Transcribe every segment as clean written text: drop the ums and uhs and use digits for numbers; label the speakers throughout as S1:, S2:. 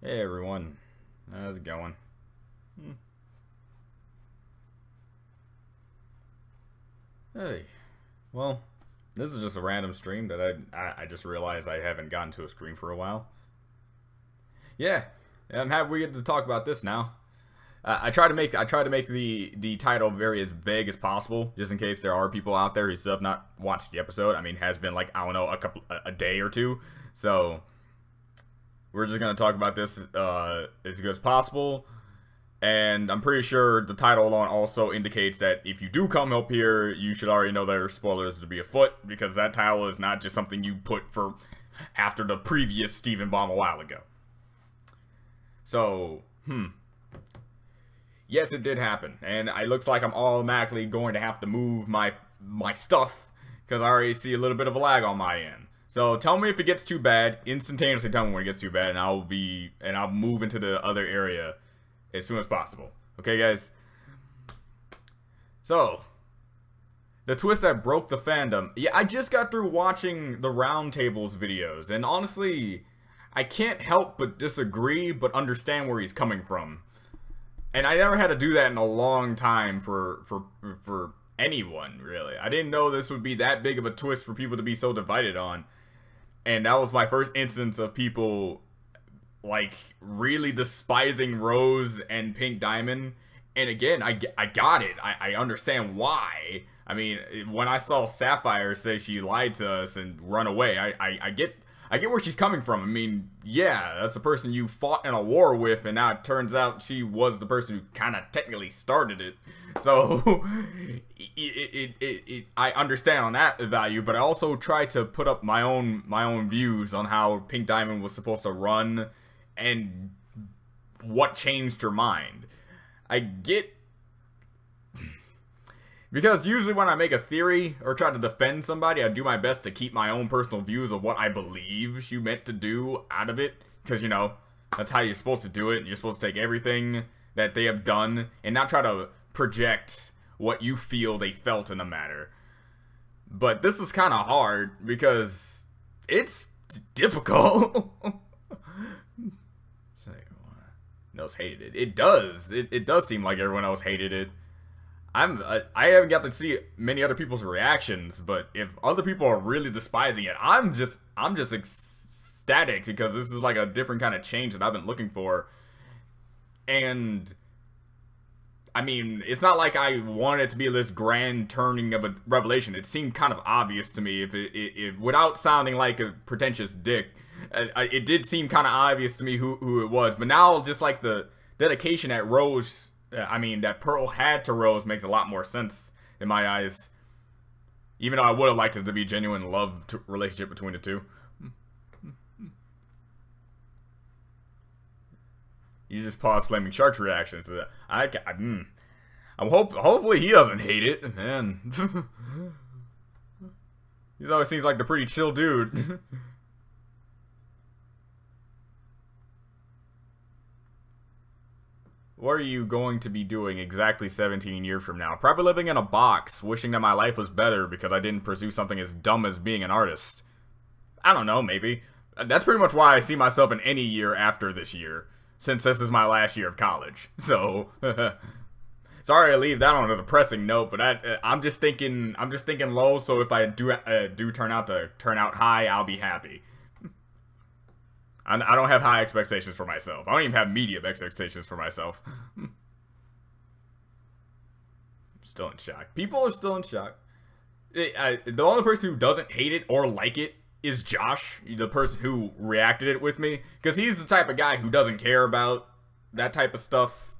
S1: Hey everyone, how's it going? Hey, well, this is just a random stream that I just realized I haven't gotten to a stream for a while. Yeah, I'm happy we get to talk about this now. I try to make the title very as vague as possible, just in case there are people out there who still have not watched the episode. I mean, has been like, I don't know, a day or two. So we're just gonna talk about this as good as possible. And I'm pretty sure the title alone also indicates that if you do come up here, you should already know there are spoilers to be afoot, because that title is not just something you put for after the previous Stephen Bomb a while ago. So, yes, it did happen, and it looks like I'm automatically going to have to move my stuff, because I already see a little bit of a lag on my end. So tell me if it gets too bad. Instantaneously tell me when it gets too bad, and I'll move into the other area as soon as possible. Okay, guys? So, the twist that broke the fandom. Yeah, I just got through watching the Roundtables videos, and honestly, I can't help but disagree, but understand where he's coming from. And I never had to do that in a long time for anyone, really. I didn't know this would be that big of a twist for people to be so divided on. And that was my first instance of people, like, really despising Rose and Pink Diamond. And again, I got it. I understand why. I mean, when I saw Sapphire say she lied to us and run away, I get where she's coming from. I mean, yeah, that's the person you fought in a war with, and now it turns out she was the person who kind of technically started it. So, I understand on that value, but I also try to put up my own views on how Pink Diamond was supposed to run and what changed her mind. I get... Because usually when I make a theory or try to defend somebody, I do my best to keep my own personal views of what I believe she meant to do out of it. Because, you know, that's how you're supposed to do it. You're supposed to take everything that they have done and not try to project what you feel they felt in the matter. But this is kind of hard because it's difficult. No one else hated it. It does. It does seem like everyone else hated it. I haven't got to see many other people's reactions, but if other people are really despising it, I'm just ecstatic, because this is like a different kind of change that I've been looking for. And I mean, it's not like I wanted it to be this grand turning of a revelation. It seemed kind of obvious to me, if without sounding like a pretentious dick. It did seem kind of obvious to me who it was, but now just like the dedication that Rose, that Pearl had to Rose makes a lot more sense in my eyes. Even though I would have liked it to be a genuine love relationship between the two. You just paused Flaming Shark's reactions. Hopefully he doesn't hate it, man. He always seems like the pretty chill dude. What are you going to be doing exactly 17 years from now? Probably living in a box, wishing that my life was better because I didn't pursue something as dumb as being an artist. I don't know, maybe. That's pretty much why I see myself in any year after this year, since this is my last year of college. So, sorry to leave that on a depressing note, but I'm just thinking low. So if I do turn out high, I'll be happy. I don't have high expectations for myself. I don't even have medium expectations for myself. Still in shock. People are still in shock. The only person who doesn't hate it or like it is Josh, the person who reacted it with me. Because he's the type of guy who doesn't care about that type of stuff.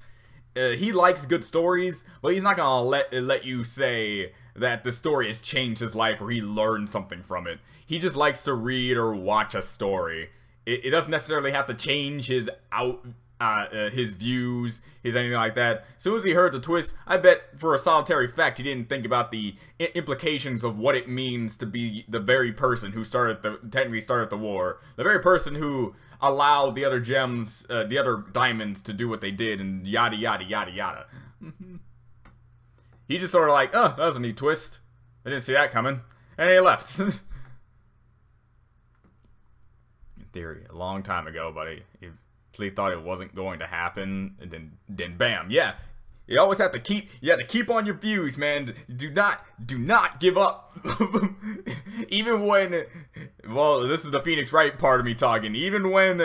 S1: He likes good stories, but he's not gonna let you say that the story has changed his life or he learned something from it. He just likes to read or watch a story. It doesn't necessarily have to change his views, his anything like that. As soon as he heard the twist, I bet for a solitary fact he didn't think about the implications of what it means to be the very person who technically started the war, the very person who allowed the other gems, the other diamonds to do what they did, and yada yada yada yada. He just sort of like, that was a neat twist. I didn't see that coming. And he left. In theory, a long time ago, but he actually thought it wasn't going to happen, and then bam, yeah. You always have to keep on your views, man. Do not give up. Even when, well, this is the Phoenix Wright part of me talking. Even when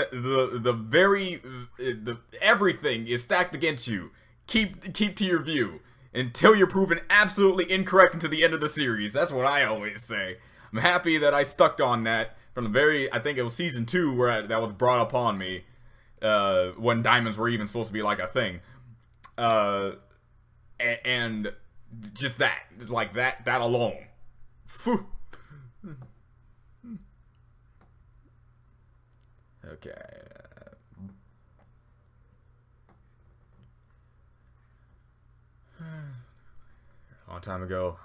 S1: everything is stacked against you, keep to your view until you're proven absolutely incorrect until the end of the series. That's what I always say. I'm happy that I stuck on that from the very, I think it was season 2 where that was brought upon me, when diamonds were even supposed to be like a thing. And just that, like that alone. Phew. Okay. A long time ago,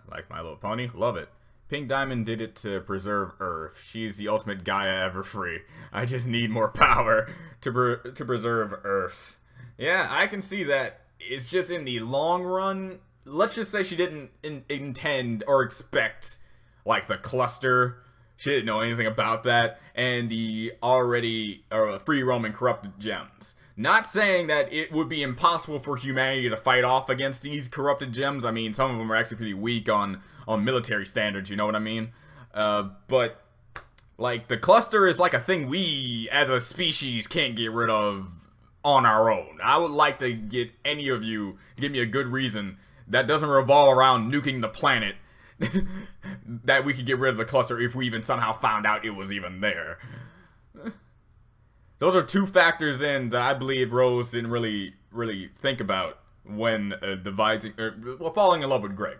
S1: like My Little Pony, love it. Pink Diamond did it to preserve Earth. She's the ultimate Gaia ever free. I just need more power to preserve Earth. Yeah, I can see that. It's just in the long run, let's just say she didn't intend or expect, like, the cluster. She didn't know anything about that, and the already free roaming corrupted gems. Not saying that it would be impossible for humanity to fight off against these corrupted gems. I mean, some of them are actually pretty weak on military standards, you know what I mean? But, like, the cluster is like a thing we, as a species, can't get rid of on our own. I would like to get any of you to give me a good reason that doesn't revolve around nuking the planet that we could get rid of the cluster if we even somehow found out it was even there. Those are two factors in that I believe Rose didn't really think about when falling in love with Greg.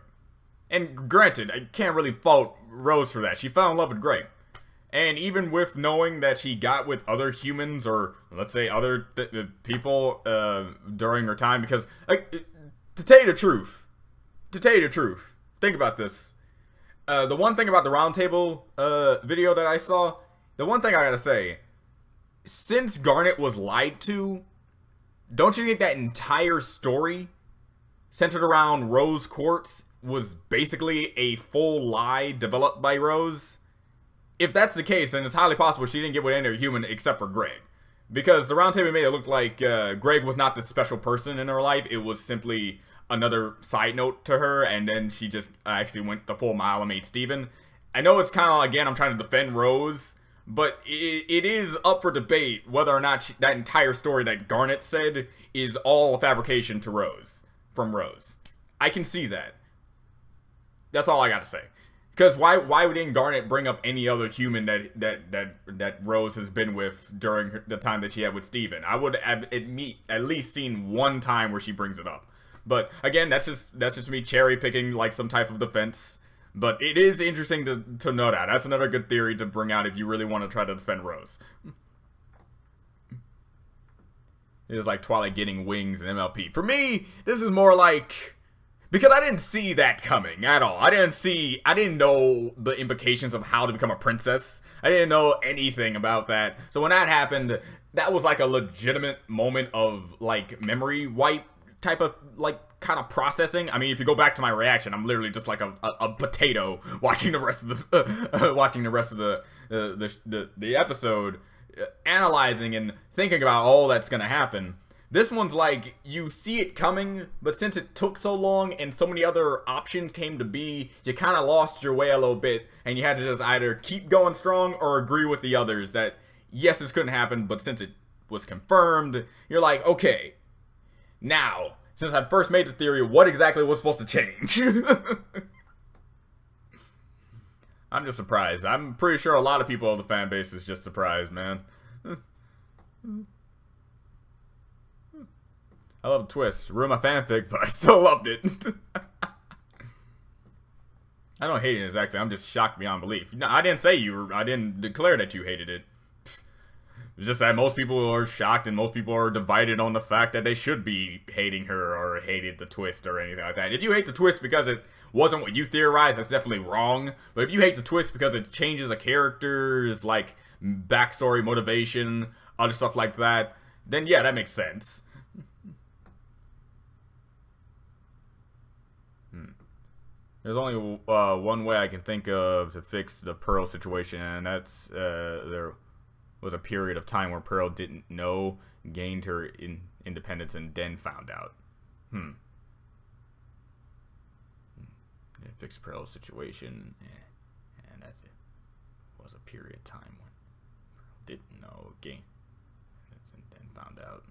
S1: And granted, I can't really fault Rose for that. She fell in love with Greg. And even with knowing that she got with other humans, or let's say other people during her time, because, to tell you the truth, think about this. The one thing about the roundtable video that I saw, the one thing I gotta say, since Garnet was lied to, don't you think that entire story centered around Rose Quartz was basically a full lie developed by Rose? If that's the case, then it's highly possible she didn't get with any other human except for Greg. Because the roundtable made it look like Greg was not this special person in her life. It was simply another side note to her, and then she just actually went the full mile and made Steven. I know it's kind of, again, I'm trying to defend Rose, but it is up for debate whether or not that entire story that Garnet said is all a fabrication to Rose, from Rose. I can see that. That's all I gotta say. Because why didn't Garnet bring up any other human that Rose has been with during the time that she had with Steven? I would have at least seen one time where she brings it up. But again, that's just me cherry picking like some type of defense. But it is interesting to know that. That's another good theory to bring out if you really want to try to defend Rose. It is like Twilight getting wings and MLP. For me, this is more like, because I didn't see that coming at all. I didn't know the implications of how to become a princess. I didn't know anything about that. So when that happened, that was like a legitimate moment of like memory wipe type of like kind of processing. I mean, if you go back to my reaction, I'm literally just like a potato watching the rest of the episode, analyzing and thinking about all that's gonna happen. This one's like, you see it coming, but since it took so long and so many other options came to be, you kind of lost your way a little bit, and you had to just either keep going strong or agree with the others that, yes, this couldn't happen, but since it was confirmed, you're like, okay, now, since I first made the theory, what exactly was supposed to change? I'm just surprised. I'm pretty sure a lot of people in the fan base is just surprised, man. I love the twist. Ruined my fanfic, but I still loved it. I don't hate it exactly. I'm just shocked beyond belief. No, I didn't say I didn't declare that you hated it. It's just that most people are shocked and most people are divided on the fact that they should be hating her or hated the twist or anything like that. If you hate the twist because it wasn't what you theorized, that's definitely wrong. But if you hate the twist because it changes a character's like backstory, motivation, other stuff like that, then yeah, that makes sense. There's only one way I can think of to fix the Pearl situation, and that's there was a period of time where Pearl didn't know, gained her independence, and then found out. Fix Pearl's situation, and that's it. Was a period of time when Pearl didn't know, gained, and then found out.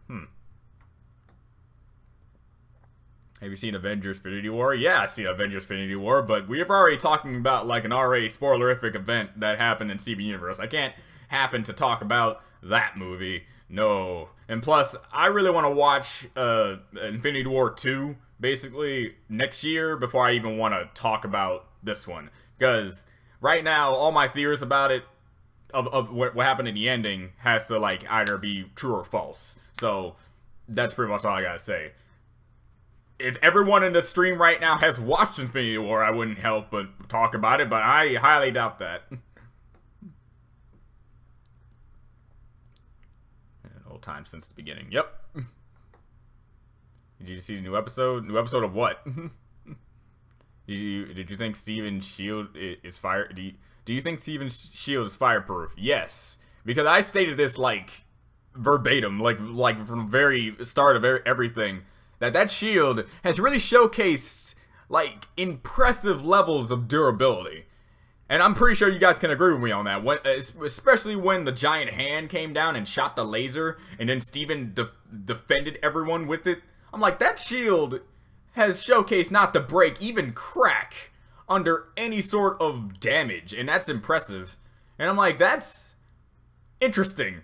S1: Have you seen Avengers Infinity War? Yeah, I see Avengers Infinity War, but we have already talking about like an RA spoilerific event that happened in Steven Universe. I can't happen to talk about that movie. No. And plus, I really want to watch Infinity War 2, basically, next year before I even want to talk about this one. Because right now, all my theories about it, of what happened in the ending, has to like either be true or false. So, that's pretty much all I gotta say. If everyone in the stream right now has watched Infinity War, I wouldn't help but talk about it, but I highly doubt that. Whole time since the beginning. Yep. Did you see the new episode? New episode of what? Did you think Steven Shield is fire? Do you think Steven Shield is fireproof? Yes, because I stated this like verbatim, like from the very start of everything. That shield has really showcased, like, impressive levels of durability. And I'm pretty sure you guys can agree with me on that. Especially when the giant hand came down and shot the laser, and then Steven defended everyone with it. I'm like, that shield has showcased not to break, even crack, under any sort of damage. And that's impressive. And I'm like, that's interesting.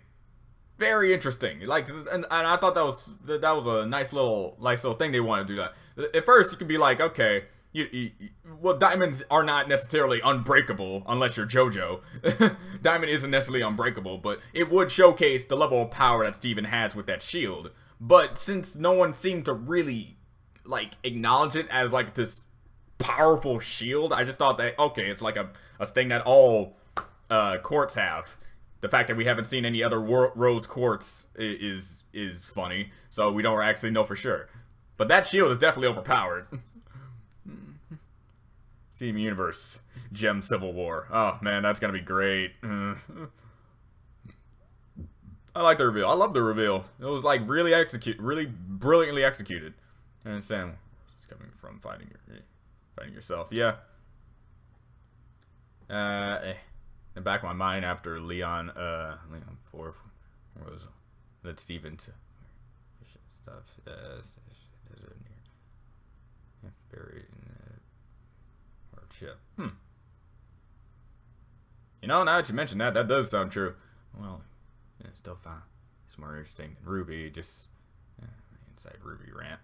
S1: Very interesting. Like, and I thought that was a nice little thing they wanted to do that. At first, you could be like, okay, well, diamonds are not necessarily unbreakable unless you're JoJo. Diamond isn't necessarily unbreakable, but it would showcase the level of power that Steven has with that shield. But since no one seemed to really like acknowledge it as like this powerful shield, I just thought that okay, it's like a thing that all courts have. The fact that we haven't seen any other rose quartz is funny, so we don't actually know for sure. But that shield is definitely overpowered. Steven Universe, Gem Civil War. Oh man, that's gonna be great. I like the reveal. I love the reveal. It was like really brilliantly executed. I understand where it's coming from, fighting yourself. Yeah. In the back of my mind after Leon 4 was that Steven to stuff buried in or chip. You know, now that you mention that does sound true. Well, yeah, still fine. It's more interesting than Ruby. Just inside Ruby rant.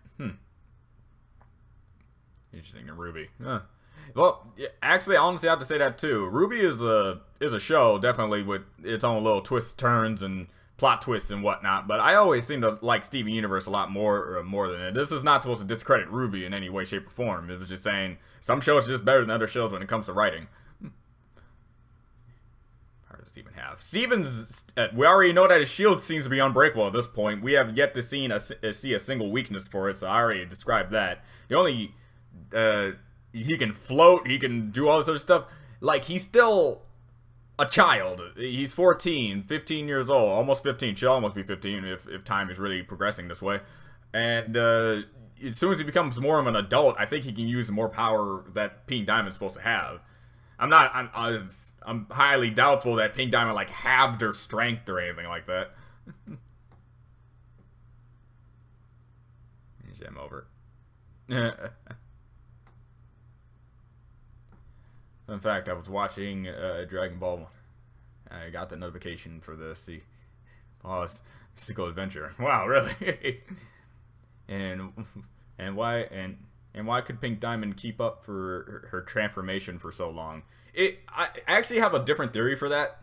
S1: Interesting than Ruby. Well, actually, I honestly have to say that too. Ruby is a show, definitely with its own little twists, turns, and plot twists and whatnot. But I always seem to like Steven Universe a lot more than it. This is not supposed to discredit Ruby in any way, shape, or form. It was just saying some shows are just better than other shows when it comes to writing. How does Steven have? Steven's, we already know that his shield seems to be unbreakable at this point. We have yet to see a single weakness for it, so I already described that. The only he can float, he can do all this other stuff. Like, he's still a child. He's 14, 15 years old, almost 15. She'll almost be 15 if time is really progressing this way. And as soon as he becomes more of an adult, I think he can use more power that Pink Diamond's supposed to have. I'm highly doubtful that Pink Diamond like halved her strength or anything like that. Gem over. In fact, I was watching Dragon Ball. I got the notification for the Mystical Adventure. Wow, really? and why could Pink Diamond keep up for her transformation for so long? I actually have a different theory for that.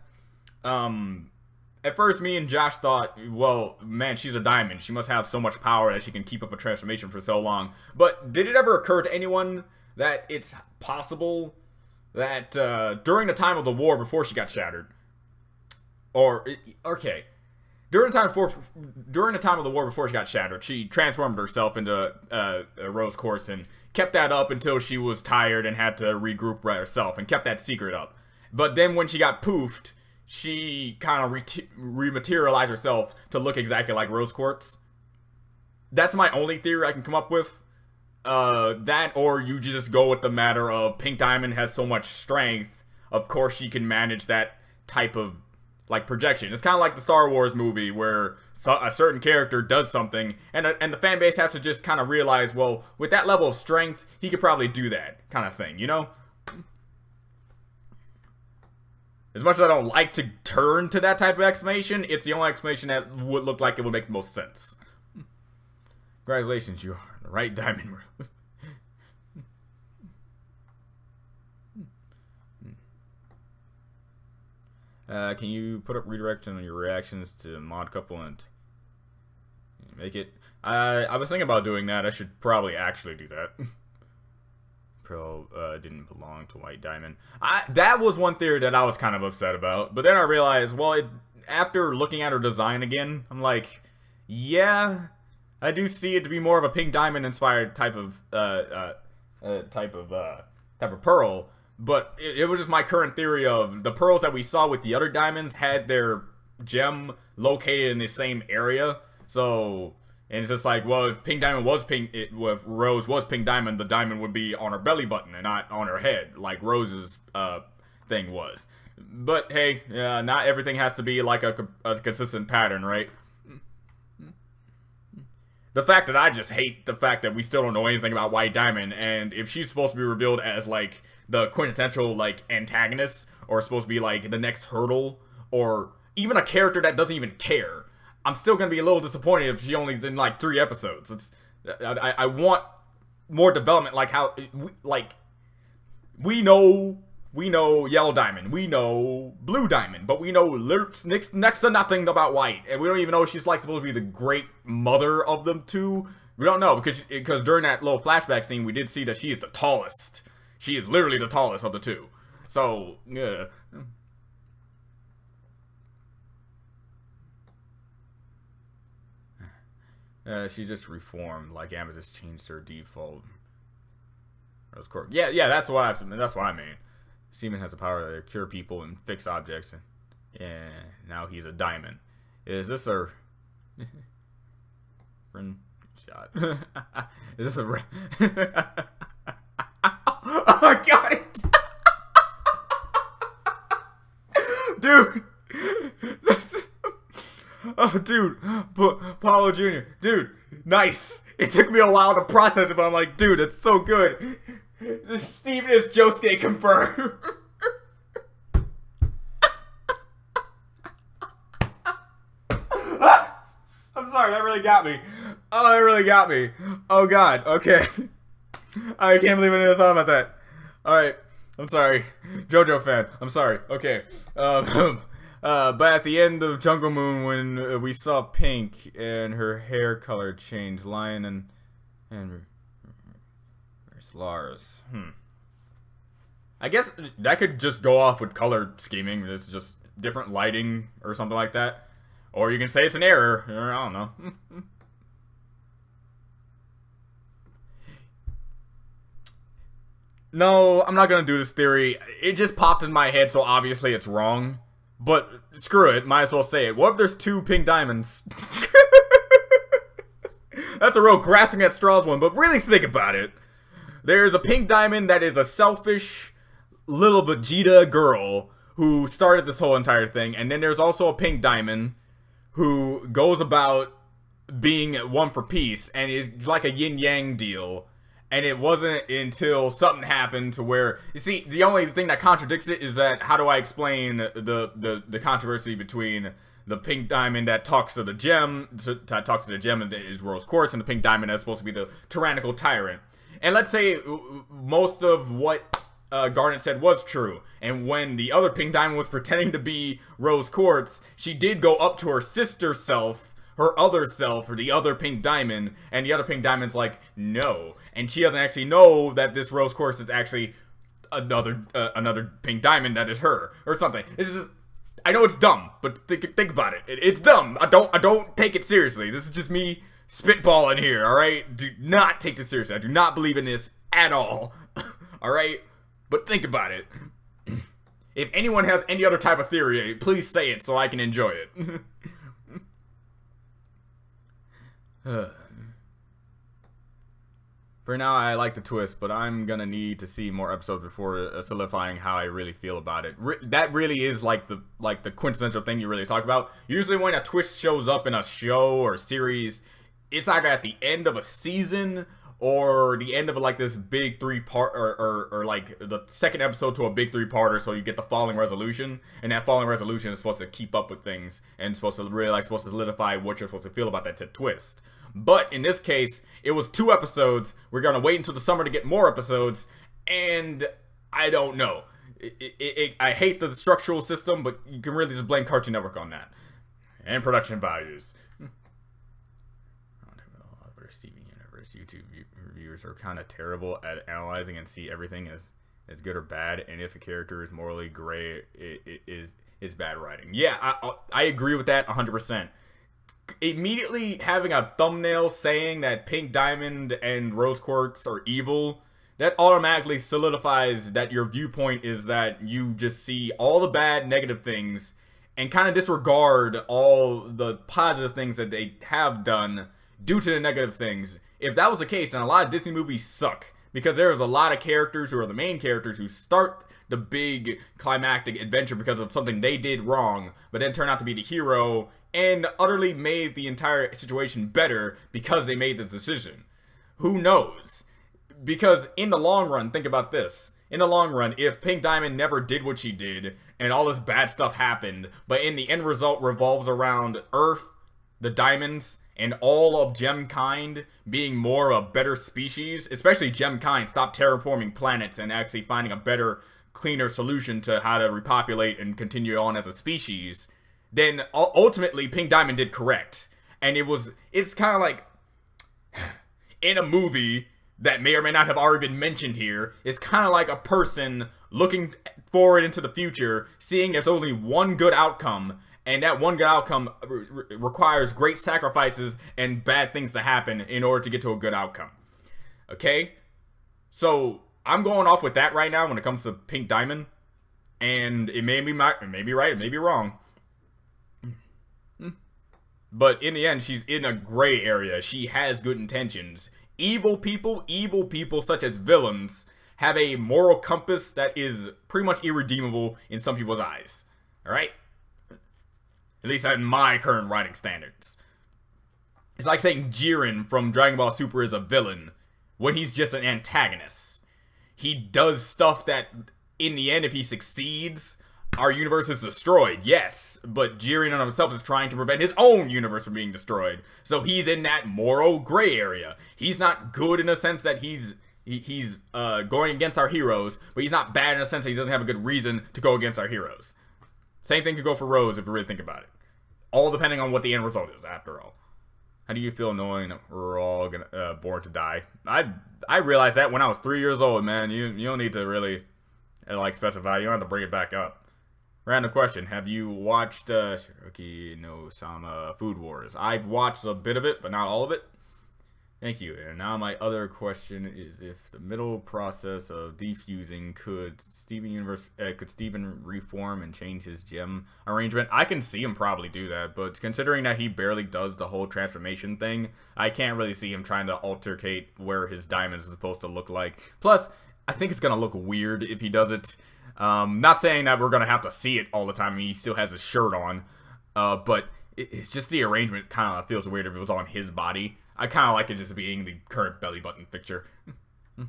S1: At first, me and Josh thought, well, man, she's a diamond. She must have so much power that she can keep up a transformation for so long. But did it ever occur to anyone that it's possible that during the time of the war before she got shattered, during the time of the war before she got shattered, she transformed herself into a rose quartz and kept that up until she was tired and had to regroup herself, and kept that secret up. But then when she got poofed, she kind of rematerialized herself to look exactly like Rose Quartz. That's my only theory I can come up with. That, or you just go with the matter of Pink Diamond has so much strength, of course she can manage that type of, like, projection. It's kind of like the Star Wars movie where a certain character does something, and the fan base has to just kind of realize, well, with that level of strength, he could probably do that kind of thing, you know? As much as I don't like to turn to that type of explanation, it's the only explanation that would look like it would make the most sense. Congratulations, you are the right diamond, Rose. Can you put up redirection on your reactions to Mod Couple and make it? I was thinking about doing that. I should probably actually do that. Pearl didn't belong to White Diamond. That was one theory that I was kind of upset about. But then I realized, well, after looking at her design again, I'm like, yeah, I do see it to be more of a Pink Diamond inspired type of pearl. But it was just my current theory of the pearls that we saw with the other diamonds had their gem located in the same area. So, and it's just like, well, if Pink Diamond was pink, if Rose was Pink Diamond, the diamond would be on her belly button and not on her head, like Rose's thing was. But hey, not everything has to be like a consistent pattern, right? The fact that I just hate the fact that we still don't know anything about White Diamond, and if she's supposed to be revealed as, like, the quintessential, like, antagonist, or supposed to be, like, the next hurdle, or even a character that doesn't even care, I'm still gonna be a little disappointed if she only's in, like, 3 episodes. I want more development, like how, we know Yellow Diamond, we know Blue Diamond, but we know next to nothing about White, and we don't even know if she's, like, supposed to be the great mother of them two. We don't know, because during that little flashback scene, we did see that she is the tallest. She is literally the tallest of the two. So, yeah. She just reformed, like Amethyst changed her default. Rose Quartz. Yeah, that's what I mean. Seaman has the power to cure people and fix objects, and yeah, now he's a diamond. Is this a friend shot? Is this a oh, I got it! Dude! Oh, dude. Paulo Jr. Dude, nice. It took me a while to process it, but I'm like, dude, it's so good. Steven is Josuke confirmed. I'm sorry, that really got me. Oh, that really got me. Oh, God. Okay. I can't believe I never thought about that. Alright. I'm sorry. JoJo fan. I'm sorry. Okay. But at the end of Jungle Moon, when we saw Pink and her hair color changed, Lion and where's Lars? I guess that could just go off with color scheming. It's just different lighting or something like that. Or you can say it's an error. I don't know. No, I'm not gonna do this theory. It just popped in my head, so obviously it's wrong. But screw it, might as well say it. What if there's 2 pink diamonds? That's a real grasping at straws one, but really think about it. There's a pink diamond that is a selfish little Vegeta girl who started this whole entire thing, and then there's also a pink diamond who goes about being one for peace, and is like a yin-yang deal. And it wasn't until something happened to where, you see, the only thing that contradicts it is that, how do I explain the controversy between the pink diamond that talks to the gem, and is Rose Quartz, and the pink diamond that's supposed to be the tyrannical tyrant. And let's say most of what Garnet said was true, and when the other pink diamond was pretending to be Rose Quartz, she did go up to her sister self, her other self, or the other pink diamond, and the other pink diamond's like, no. And she doesn't actually know that this Rose Quartz is actually another pink diamond that is her, or something. This is, I know it's dumb, but think about it. It's dumb. I don't take it seriously. This is just me spitballing here, alright? Do not take this seriously. I do not believe in this at all. Alright? But think about it. If anyone has any other type of theory, please say it so I can enjoy it. For now, I like the twist, but I'm gonna need to see more episodes before solidifying how I really feel about it. That really is like the quintessential thing you really talk about. Usually when a twist shows up in a show or series, it's either at the end of a season or the end of like this big 3-part or like the second episode to a big 3-parter, so you get the falling resolution, and that falling resolution is supposed to keep up with things and supposed to solidify what you're supposed to feel about that twist. But in this case, it was 2 episodes. We're gonna wait until the summer to get more episodes, and I don't know. I hate the structural system, but you can really just blame Cartoon Network on that. And production values. Steven Universe YouTube reviewers are kind of terrible at analyzing and see everything as good or bad, and if a character is morally gray, it is bad writing. Yeah, I agree with that 100%. Immediately having a thumbnail saying that Pink Diamond and Rose Quartz are evil, that automatically solidifies that your viewpoint is that you just see all the bad, negative things and kind of disregard all the positive things that they have done due to the negative things. If that was the case, then a lot of Disney movies suck, because there's a lot of characters who are the main characters who start the big climactic adventure because of something they did wrong, but then turn out to be the hero and utterly made the entire situation better because they made this decision. Who knows? Because in the long run, think about this. In the long run, if Pink Diamond never did what she did and all this bad stuff happened, but in the end result revolves around Earth, the diamonds, and all of Gemkind being more of a better species, especially Gemkind, stop terraforming planets and actually finding a better, cleaner solution to how to repopulate and continue on as a species, then ultimately Pink Diamond did correct. And it's kind of like, in a movie that may or may not have already been mentioned here, it's kind of like a person looking forward into the future, seeing there's only one good outcome, and that one good outcome requires great sacrifices and bad things to happen in order to get to a good outcome. Okay? So, I'm going off with that right now when it comes to Pink Diamond. And it may be right, it may be wrong. But in the end, she's in a gray area. She has good intentions. Evil people such as villains, have a moral compass that is pretty much irredeemable in some people's eyes. Alright? At least in my current writing standards. It's like saying Jiren from Dragon Ball Super is a villain when he's just an antagonist. He does stuff that, in the end, if he succeeds, our universe is destroyed, yes. But Jiren on himself is trying to prevent his own universe from being destroyed. So he's in that moral gray area. He's not good in the sense that he's going against our heroes, but he's not bad in the sense that he doesn't have a good reason to go against our heroes. Same thing could go for Rose if you really think about it. All depending on what the end result is, after all. How do you feel knowing that we're all gonna born to die? I realized that when I was 3 years old, man. You don't need to really like specify. You don't have to bring it back up. Random question: have you watched Shiroki no Sama Food Wars? I've watched a bit of it, but not all of it. Thank you. And now my other question is, if the middle process of defusing, could Steven reform and change his gem arrangement? I can see him probably do that, but considering that he barely does the whole transformation thing, I can't really see him trying to altercate where his diamond is supposed to look like. Plus, I think it's gonna look weird if he does it. Not saying that we're gonna have to see it all the time. He still has his shirt on, but it's just the arrangement kind of feels weird if it was on his body. I kind of like it just being the current belly button picture. Can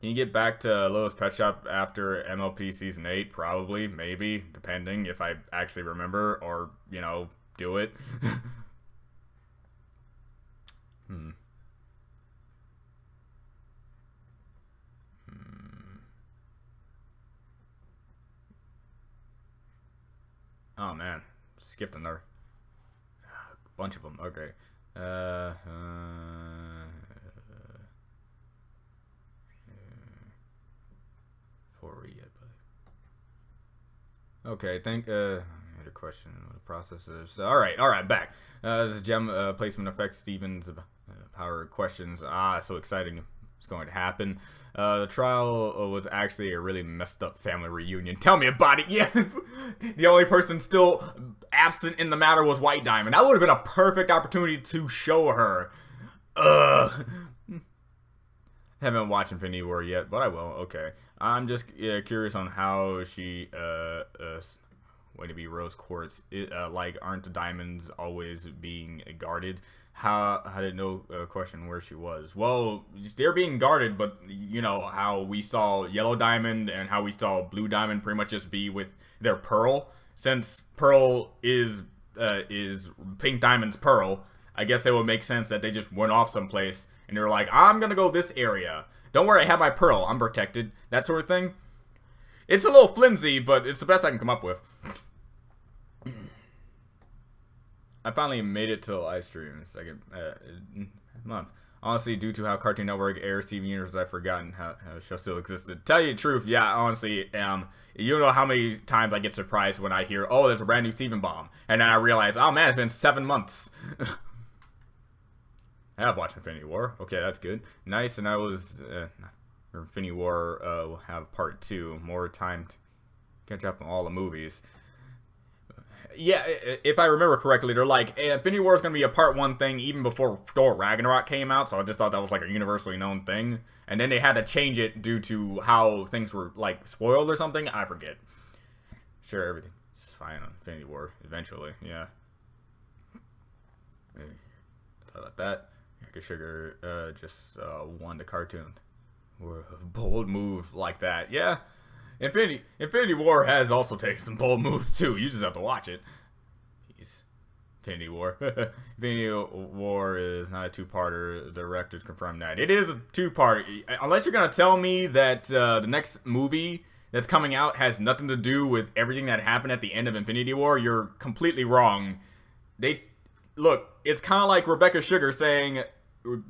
S1: you get back to Littlest Pet Shop after MLP Season 8? Probably, maybe, depending if I actually remember or, you know, do it. Oh, man. Skipped another bunch of them. Okay. Okay, I had a question what the process is. Alright, back. This is gem placement affects Steven's power questions. So exciting. was going to happen. The trial was actually a really messed up family reunion. Tell me about it. Yeah, the only person still absent in the matter was White Diamond. That would have been a perfect opportunity to show her. Haven't watched Infinity War yet, but I will. Okay, I'm just curious on how she way to be rose quartz. Like, aren't the diamonds always being guarded? How did no question where she was? Well, they're being guarded, but you know how we saw Yellow Diamond and how we saw Blue Diamond pretty much just be with their Pearl. Since Pearl is Pink Diamond's Pearl, I guess it would make sense that they just went off someplace and they're like, I'm gonna go this area. Don't worry, I have my Pearl. I'm protected. That sort of thing. It's a little flimsy, but it's the best I can come up with. I finally made it to live stream second month. Honestly, due to how Cartoon Network airs TV universe, I've forgotten how the show still existed. Tell you the truth, yeah, honestly, you know how many times I get surprised when I hear, oh, there's a brand new Steven Bomb, and then I realize, oh man, it's been 7 months. I have watched Infinity War. Okay, that's good. Nice, and I was, Infinity War will have part 2. More time to catch up on all the movies. Yeah, if I remember correctly, they're like, hey, Infinity War is going to be a part 1 thing even before Thor Ragnarok came out, so I just thought that was like a universally known thing. And then they had to change it due to how things were, like, spoiled or something. I forget. Sure, everything's fine on Infinity War eventually, yeah. Thought about that. Sugar just won the cartoon. Or a bold move like that, yeah. Infinity War has also taken some bold moves too. You just have to watch it. Jeez. Infinity War. Infinity War is not a 2-parter. The directors confirmed that. It is a 2-part. Unless you're going to tell me that the next movie that's coming out has nothing to do with everything that happened at the end of Infinity War, you're completely wrong. Look, it's kind of like Rebecca Sugar saying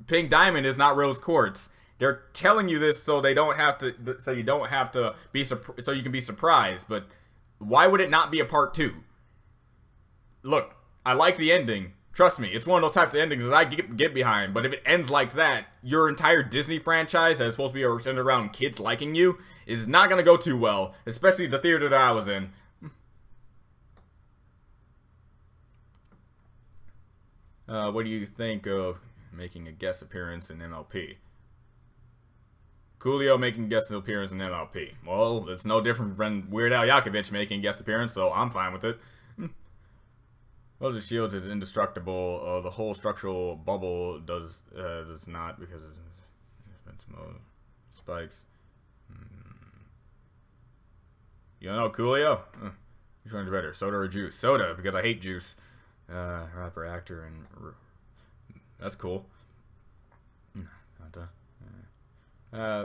S1: Pink Diamond is not rose quartz. They're telling you this so they don't have to, so you don't have to be, so you can be surprised. But why would it not be a part 2? Look, I like the ending. Trust me, it's one of those types of endings that I get behind. But if it ends like that, your entire Disney franchise that is supposed to be centered around kids liking you is not going to go too well. Especially the theater that I was in. What do you think of making a guest appearance in MLP? Coolio making guest appearance in MLP. Well, it's no different from Weird Al Yankovic making guest appearance, so I'm fine with it. Well, the shield is indestructible. The whole structural bubble does not because of defense mode spikes. You don't know Coolio? Which one's better, soda or juice? Soda, because I hate juice. Rapper, actor, and that's cool.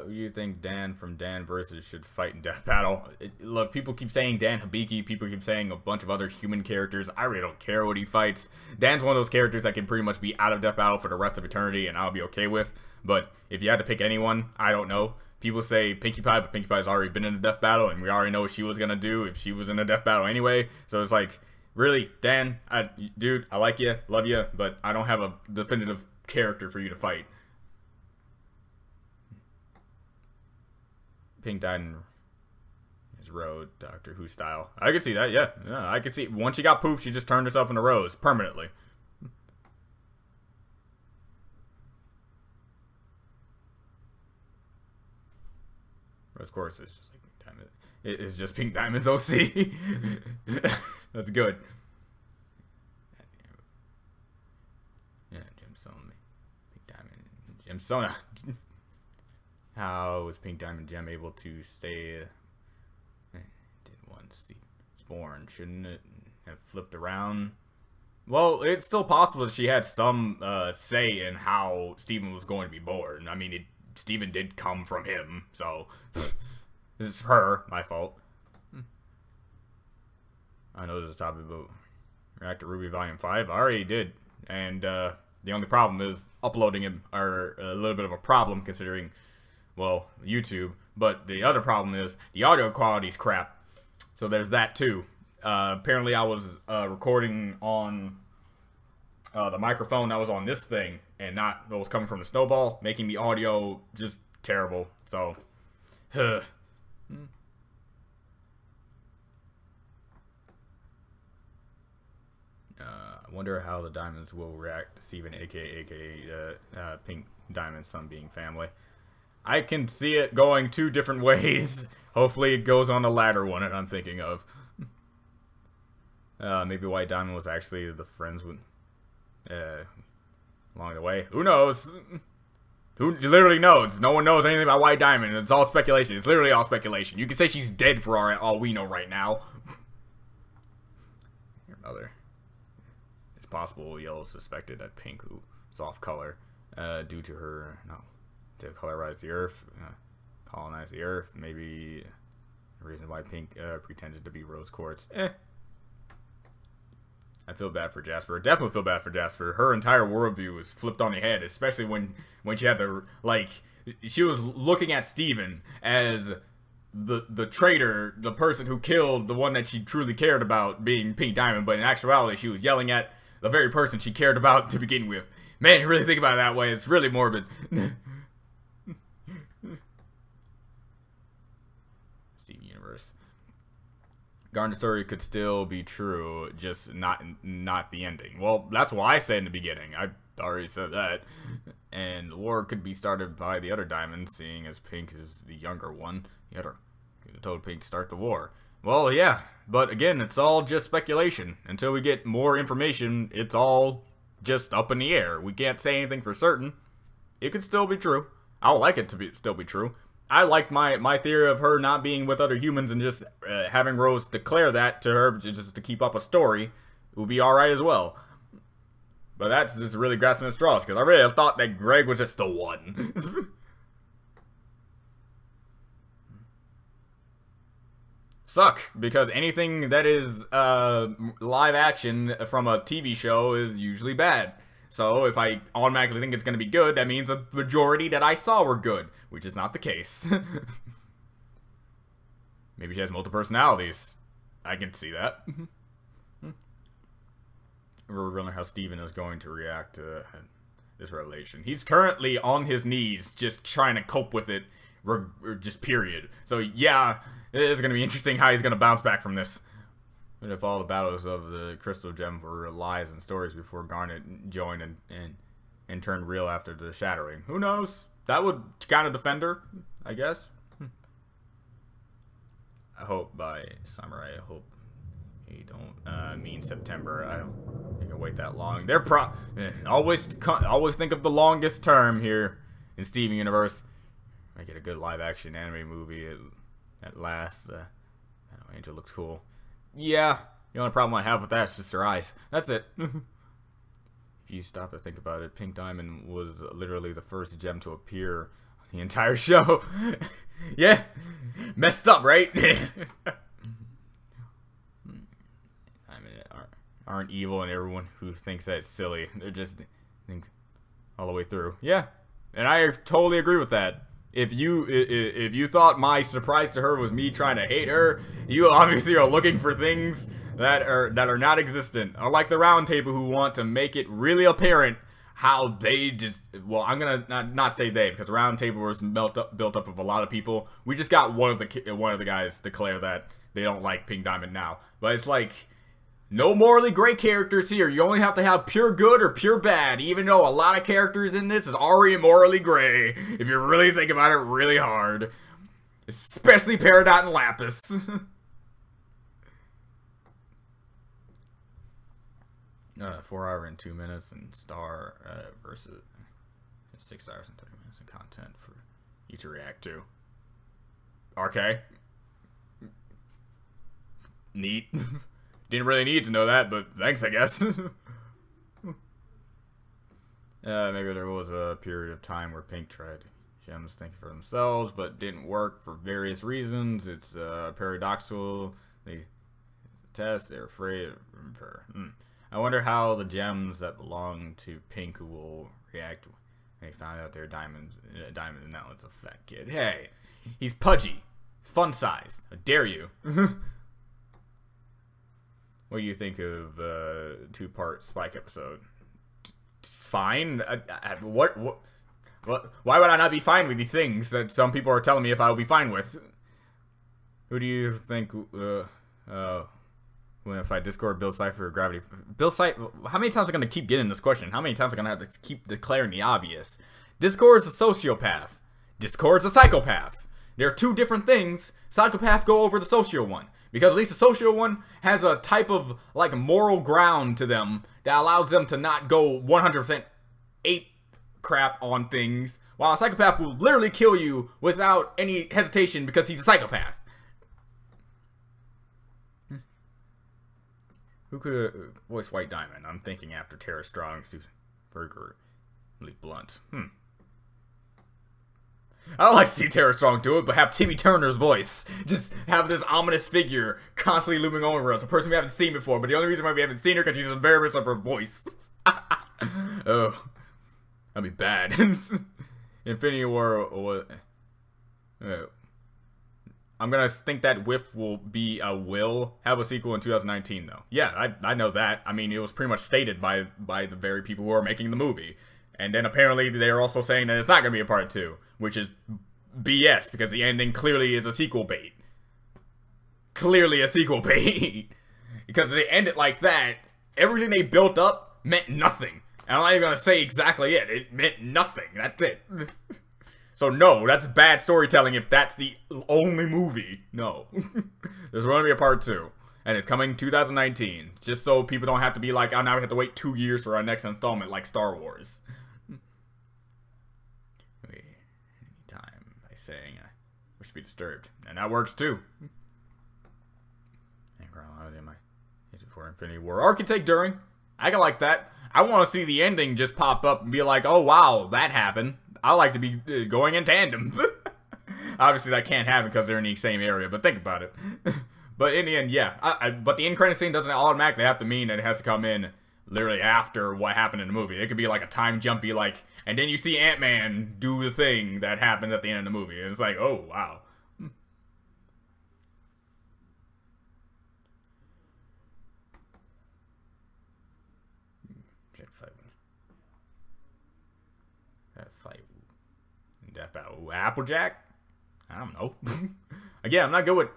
S1: You think Dan from Dan Versus should fight in Death Battle? Look, people keep saying Dan Hibiki, people keep saying a bunch of other human characters. I really don't care what he fights. Dan's one of those characters that can pretty much be out of Death Battle for the rest of eternity, and I'll be okay with. But if you had to pick anyone, I don't know. People say Pinkie Pie, but Pinkie Pie's already been in a Death Battle, and we already know what she was gonna do if she was in a Death Battle anyway. So it's like, really, Dan, dude, I like you, love you, but I don't have a definitive character for you to fight. Pink died in his road, Doctor Who style. I could see that, yeah. I could see. Once she got pooped, she just turned herself into Rose permanently. Of course, it's just like Pink Diamond. It is just Pink Diamond's OC. That's good. Yeah, Gemsona. Pink Diamond. Gemsona. How was Pink Diamond Gem able to stay? Did once born? Shouldn't it have flipped around? Well, it's still possible that she had some say in how Steven was going to be born. I mean, Steven did come from him, so this is her, my fault. I know this is a topic about Reactor Ruby Volume 5. I already did, and the only problem is uploading it are a little bit of a problem considering, well, YouTube. But the other problem is the audio quality's crap. So there's that too. Apparently I was recording on the microphone that was on this thing and not what was coming from the snowball, making the audio just terrible. So, I wonder how the Diamonds will react to Steven, aka Pink Diamond's son, being family. I can see it going 2 different ways. Hopefully it goes on the latter one that I'm thinking of. Maybe White Diamond was actually the friends with along the way. Who knows? Who literally knows? No one knows anything about White Diamond. It's all speculation. It's literally all speculation. You can say she's dead for all we know right now. Your mother. It's possible Yellow suspected that Pink, who is off color, due to her to colorize the Earth, colonize the Earth. Maybe the reason why Pink pretended to be Rose Quartz. I feel bad for Jasper. Definitely feel bad for Jasper. Her entire worldview was flipped on the head, especially when she had to, like, she was looking at Steven as the traitor, the person who killed the one that she truly cared about, being Pink Diamond, but in actuality she was yelling at the very person she cared about to begin with. Man, you really think about it that way, it's really morbid. Steven Universe. Garner's story could still be true, just not the ending. Well, that's what I said in the beginning. I already said that. And the war could be started by the other Diamond, seeing as Pink is the younger one. The other could have told Pink to start the war. Well, yeah, but again, it's all just speculation. Until we get more information, it's all just up in the air. We can't say anything for certain. It could still be true. I would like it to still be true. I liked my theory of her not being with other humans and just having Rose declare that to her just to keep up a story. It would be alright as well. But that's just really grasping at straws, because I really thought that Greg was just the one. Suck, because anything that is live action from a TV show is usually bad. So if I automatically think it's going to be good, that means the majority that I saw were good, which is not the case. Maybe she has multiple personalities. I can see that. We're wondering how Steven is going to react to this revelation. He's currently on his knees, just trying to cope with it, just period. So yeah, it is going to be interesting how he's going to bounce back from this. What if all the battles of the Crystal Gem were lies and stories before Garnet joined and turned real after the shattering? Who knows? That would kind of defend her, I guess. I hope by summer. I hope you don't mean September. I don't think I can wait that long. They're always think of the longest term here in Steven Universe. Make it a good live action anime movie at last. I know Angel looks cool. Yeah, the only problem I have with that is just her eyes. That's it. If you stop to think about it, Pink Diamond was literally the first gem to appear on the entire show. Yeah, messed up, right? Aren't evil, and everyone who thinks that's silly, they're just think all the way through. Yeah, and I totally agree with that. If you thought my surprise to her was me trying to hate her, you obviously are looking for things that are not existent. Unlike the Round Table, who want to make it really apparent how they just, well, I'm gonna not say they, because the Round Table was built up of a lot of people. We just got one of the guys declare that they don't like Pink Diamond now, but it's like, no morally gray characters here. You only have to have pure good or pure bad, even though a lot of characters in this is already morally gray, if you really think about it really hard. Especially Peridot and Lapis. 4 hours and 2 minutes, and Star versus 6 hours and 30 minutes of content for you to react to. Okay. Neat. Didn't really need to know that, but thanks, I guess. Maybe there was a period of time where Pink tried gems thinking for themselves, but didn't work for various reasons. It's paradoxical. They test, they're afraid of her. I wonder how the gems that belong to Pink will react when they found out they're diamonds. Diamond, and now it's a fat kid. Hey, he's pudgy, fun size. How dare you? What do you think of 2-part Spike episode? fine. What? Why would I not be fine with these things that some people are telling me if I will be fine with? Who do you think, when if I Discord Bill Cipher or Gravity? Bill Cipher, how many times am I going to keep getting this question? How many times am I going to have to keep declaring the obvious? Discord's a sociopath. Discord's a psychopath. They're two different things. Psychopath go over the social one. Because at least the social one has a type of, like, moral ground to them that allows them to not go 100% ape crap on things, while a psychopath will literally kill you without any hesitation because he's a psychopath. Who could voice White Diamond? I'm thinking after Tara Strong, Burger, Lee Blunt. I don't like to see Tara Strong do it, but have Timmy Turner's voice. Just have this ominous figure constantly looming over us. A person we haven't seen before, but the only reason why we haven't seen her because she's embarrassed of her voice. Oh. That'd be bad. Infinity War... I'm gonna think that Whiff will have a sequel in 2019, though. Yeah, I know that. I mean, it was pretty much stated by the very people who are making the movie. And then apparently they're also saying that it's not going to be a part 2, which is BS, because the ending clearly is a sequel bait. Clearly a sequel bait. Because they end it like that, everything they built up meant nothing. And I'm not even going to say exactly it. It meant nothing. That's it. So no, that's bad storytelling if that's the only movie. No. There's going to be a part 2. And it's coming 2019. Just so people don't have to be like, oh, now we have to wait 2 years for our next installment like Star Wars. Anytime by saying I wish to be disturbed. And that works too. And for Infinity War. Architect during. I can like that. I want to see the ending just pop up and be like, oh wow, that happened. I like to be going in tandem. Obviously that can't happen because they're in the same area, but think about it. But in the end, yeah. But the end credit scene doesn't automatically have to mean that it has to come in literally after what happened in the movie. It could be like a time jumpy, like, and then you see Ant-Man do the thing that happens at the end of the movie. And it's like, oh, wow. Applejack? I don't know. Again, I'm not good with...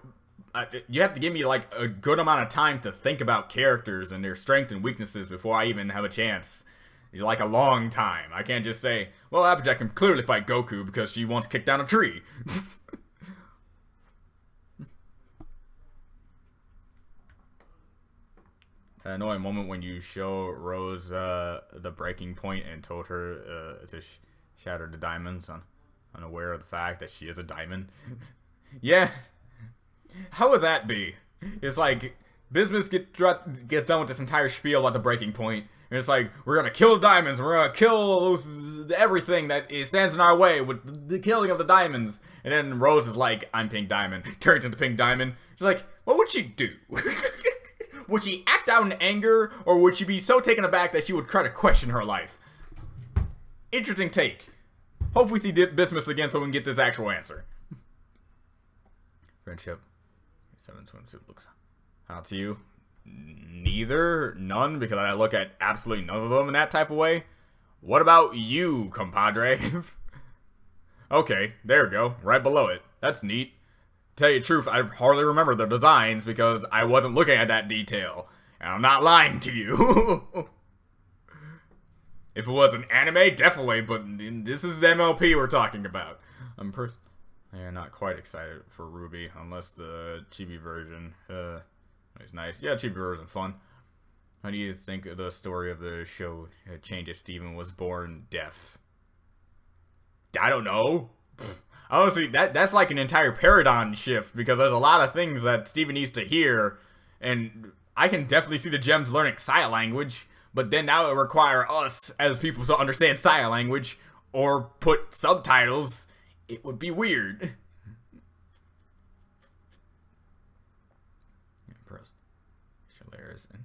S1: you have to give me, like, a good amount of time to think about characters and their strengths and weaknesses before I even have a chance. Like, a long time. I can't just say, well, Applejack can clearly fight Goku because she once kicked down a tree. An annoying moment when you show Rose the breaking point and told her to shatter the diamonds, unaware of the fact that she is a diamond. Yeah. How would that be? It's like, Bismuth gets done with this entire spiel about the breaking point, and it's like, we're gonna kill the diamonds, we're gonna kill everything that stands in our way with the killing of the diamonds. And then Rose is like, I'm Pink Diamond, turns into Pink Diamond. She's like, what would she do? Would she act out in anger, or would she be so taken aback that she would try to question her life? Interesting take. Hope we see Bismuth again so we can get this actual answer. Friendship. 7 swimsuit looks out to you. Neither. None, because I look at absolutely none of them in that type of way. What about you, compadre? Okay, there we go. Right below it. That's neat. Tell you the truth, I hardly remember the designs because I wasn't looking at that detail. And I'm not lying to you. If it was an anime, definitely, but this is MLP we're talking about. I'm not quite excited for RWBY, unless the chibi version is nice. Yeah, chibi version fun. How do you think the story of the show changed if Steven was born deaf? I don't know. Honestly, that's like an entire paradigm shift, because there's a lot of things that Steven needs to hear, and I can definitely see the Gems learning sign language, but then that would require us as people to understand sign language or put subtitles. It would be weird. Pearls, extra layers, and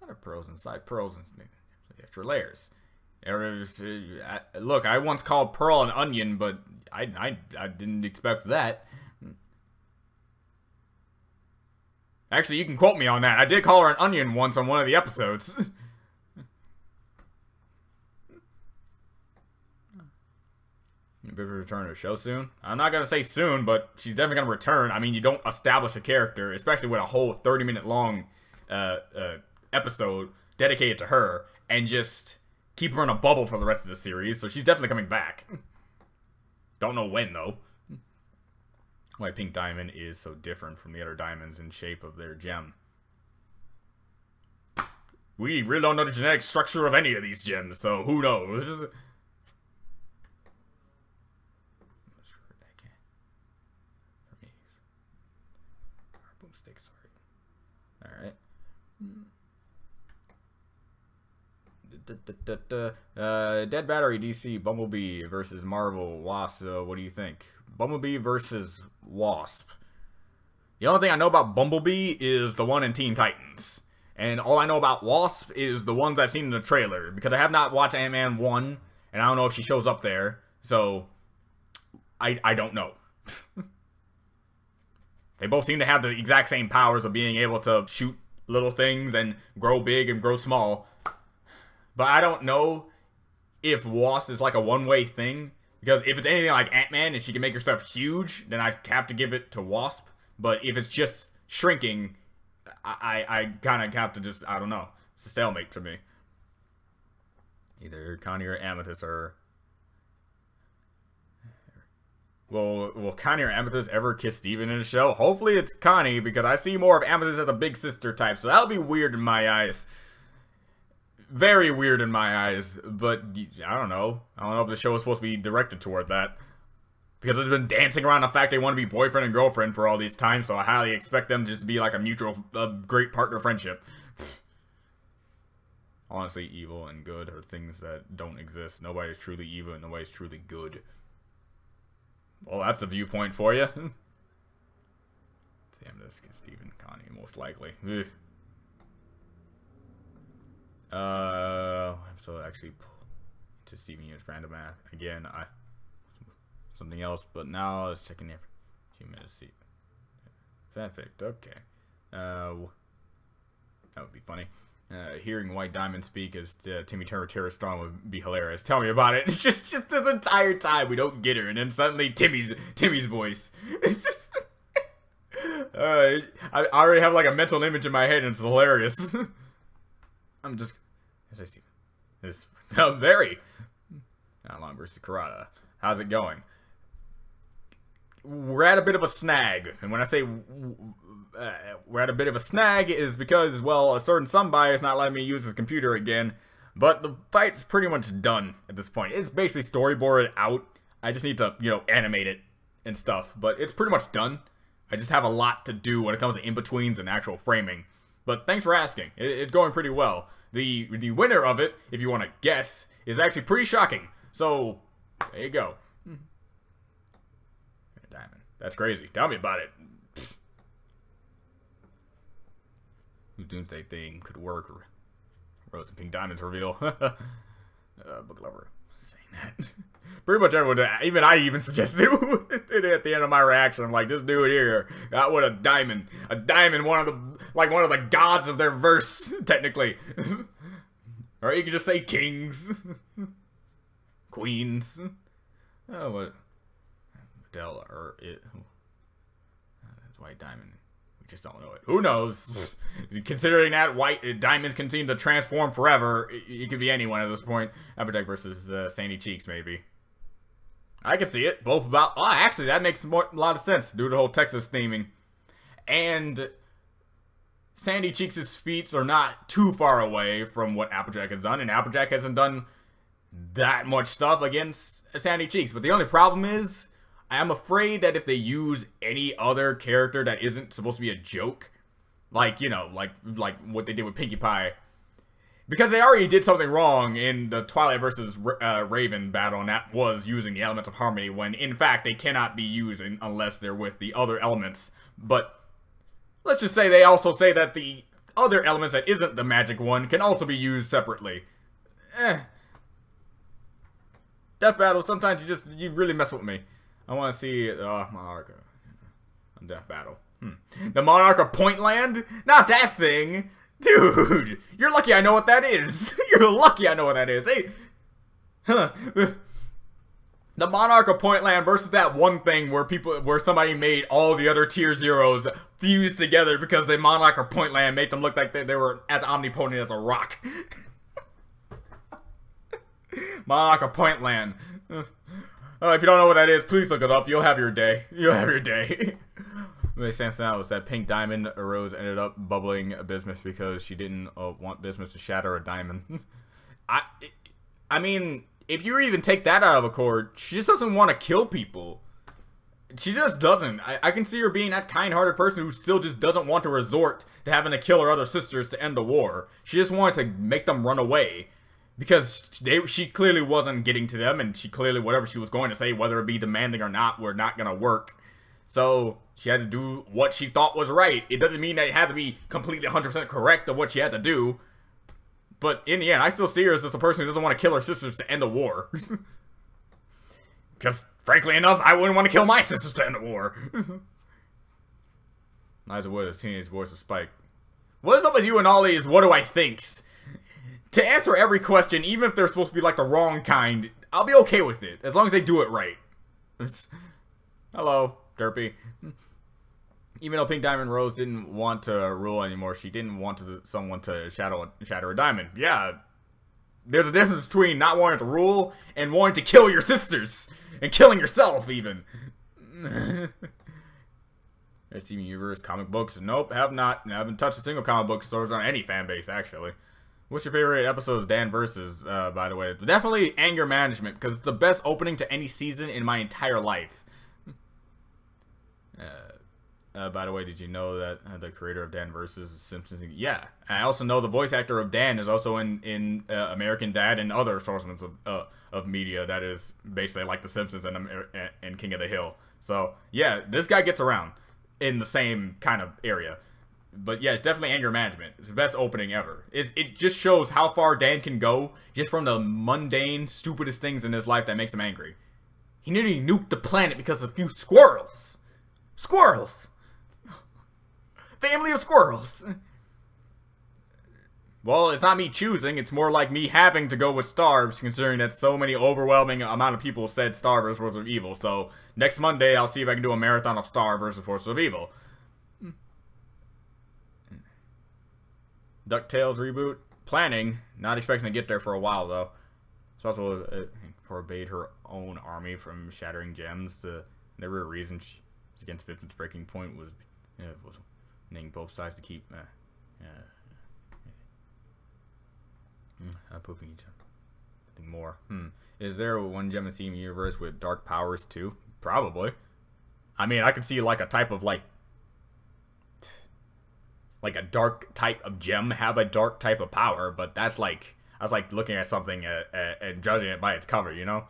S1: not a pearls inside pearls and extra layers. Look, I once called Pearl an onion, but I didn't expect that. Actually, you can quote me on that. I did call her an onion once on one of the episodes. Maybe return to the show soon. I'm not gonna say soon, but she's definitely gonna return. I mean, you don't establish a character, especially with a whole 30-minute long episode dedicated to her, and just keep her in a bubble for the rest of the series. So she's definitely coming back. Don't know when though. Why Pink Diamond is so different from the other diamonds in shape of their gem. We really don't know the genetic structure of any of these gems, so who knows? Boomstick, sorry. Alright. Dead Battery DC Bumblebee versus Marvel Wasp. What do you think? Bumblebee versus Wasp. The only thing I know about Bumblebee is the one in Teen Titans. And all I know about Wasp is the ones I've seen in the trailer. Because I have not watched Ant-Man 1. And I don't know if she shows up there. So, I don't know. They both seem to have the exact same powers of being able to shoot little things and grow big and grow small. But I don't know if Wasp is like a one-way thing. Because if it's anything like Ant-Man and she can make herself huge, then I have to give it to Wasp. But if it's just shrinking, I kind of have to just, I don't know. It's a stalemate to me. Either Connie or Amethyst are... Will Connie or Amethyst ever kiss Steven in the show? Hopefully it's Connie, because I see more of Amethyst as a big sister type, so that'll be weird in my eyes. Very weird in my eyes, but I don't know. I don't know if the show is supposed to be directed toward that. Because they've been dancing around the fact they want to be boyfriend and girlfriend for all these times, so I highly expect them to just be like a mutual, great partner friendship. Honestly, evil and good are things that don't exist. Nobody's truly evil and nobody's truly good. Well, that's a viewpoint for you. Damn, this is Steven Connie, most likely. Ugh. So actually, to Steven Universe random math again. Something else, but now let's check in every few minutes. See, fanfic. Okay, that would be funny. Hearing White Diamond speak as Timmy Turner Strong would be hilarious. Tell me about it. It's just the entire time we don't get her, and then suddenly Timmy's voice. It's just I already have like a mental image in my head, and it's hilarious. I'm just as I see this very not long versus Karada. How's it going? We're at a bit of a snag, and when I say we're at a bit of a snag is because, well, a certain somebody is not letting me use his computer again, but the fight's pretty much done at this point. It's basically storyboarded out. I just need to, you know, animate it and stuff, but it's pretty much done. I just have a lot to do when it comes to in-betweens and actual framing, but thanks for asking. It's going pretty well. The winner of it, if you want to guess, is actually pretty shocking, so there you go. Diamond. That's crazy. Tell me about it. Whose Doomsday thing could work? Rose and Pink Diamonds reveal. Book Lover saying that. Pretty much everyone, even suggested it at the end of my reaction. I'm like, this dude here got what a diamond, one of the gods of their verse, technically. Or you could just say kings, queens. Oh, what? Adele or it. That's White Diamond. We just don't know it. Who knows? Considering that White Diamonds continue to transform forever, it could be anyone at this point. Applejack versus Sandy Cheeks, maybe. I can see it. Both about. Oh, actually, that makes a lot of sense due to the whole Texas theming. And Sandy Cheeks' feats are not too far away from what Applejack has done, and Applejack hasn't done that much stuff against Sandy Cheeks. But the only problem is, I am afraid that if they use any other character that isn't supposed to be a joke, like, you know, like what they did with Pinkie Pie, because they already did something wrong in the Twilight versus Raven battle, and that was using the elements of harmony, when in fact they cannot be used unless they're with the other elements. But let's just say they also say that the other elements that isn't the magic one can also be used separately. Death battle, sometimes you really mess with me. I want to see Monarch Death Battle. The Monarch of Pointland? Not that thing! Dude! You're lucky I know what that is! You're lucky I know what that is! Hey! Huh. The Monarch of Pointland versus that one thing where somebody made all the other tier zeros fuse together because the Monarch of Pointland made them look like they were as omnipotent as a rock. Monarch of Pointland. If you don't know what that is, please look it up. You'll have your day. You'll have your day. What stands out was that Pink Diamond Rose ended up bubbling Bismuth because she didn't want Bismuth to shatter a diamond. I mean, if you even take that out of accord, she just doesn't want to kill people. She just doesn't. I can see her being that kind-hearted person who still just doesn't want to resort to having to kill her other sisters to end the war. She just wanted to make them run away. Because she clearly wasn't getting to them, and she clearly, whatever she was going to say, whether it be demanding or not, were not going to work. So, she had to do what she thought was right. It doesn't mean that it had to be completely 100% correct of what she had to do. But in the end, I still see her as just a person who doesn't want to kill her sisters to end a war. Because, frankly enough, I wouldn't want to kill my sisters to end a war. Liza Wood's teenage voice of Spike. What is up with you and Ollie is what do I thinks? To answer every question, even if they're supposed to be like the wrong kind, I'll be okay with it, as long as they do it right. Hello, Derpy. Even though Pink Diamond Rose didn't want to rule anymore, she didn't want someone to shatter a diamond. Yeah, there's a difference between not wanting to rule and wanting to kill your sisters. And killing yourself, even. Steven Universe comic books? Nope, have not. I haven't touched a single comic book stores on any fan base, actually. What's your favorite episode of Dan Versus, by the way? Definitely Anger Management, because it's the best opening to any season in my entire life. By the way, did you know that the creator of Dan Versus Simpsons? Yeah, and I also know the voice actor of Dan is also in American Dad and other sources of media that is basically like The Simpsons and King of the Hill. So, yeah, this guy gets around in the same kind of area. But yeah, it's definitely Anger Management. It's the best opening ever. It just shows how far Dan can go just from the mundane, stupidest things in his life that makes him angry. He nearly nuked the planet because of a few squirrels. Squirrels! Family of squirrels! Well, it's not me choosing, it's more like me having to go with Starves, considering that so many overwhelming amount of people said Star versus Forces of Evil. So, next Monday, I'll see if I can do a marathon of Star versus Forces of Evil. DuckTales reboot. Planning. Not expecting to get there for a while, though. Special forbade her own army from shattering gems. The real reason she's against Bismuth's breaking point was naming both sides to keep pooping each other. Nothing more. Is there one gem in Steam Universe with dark powers too? Probably. I mean, I could see like a type of like a dark type of gem have a dark type of power, but that's like, I was like looking at something and judging it by its cover, you know?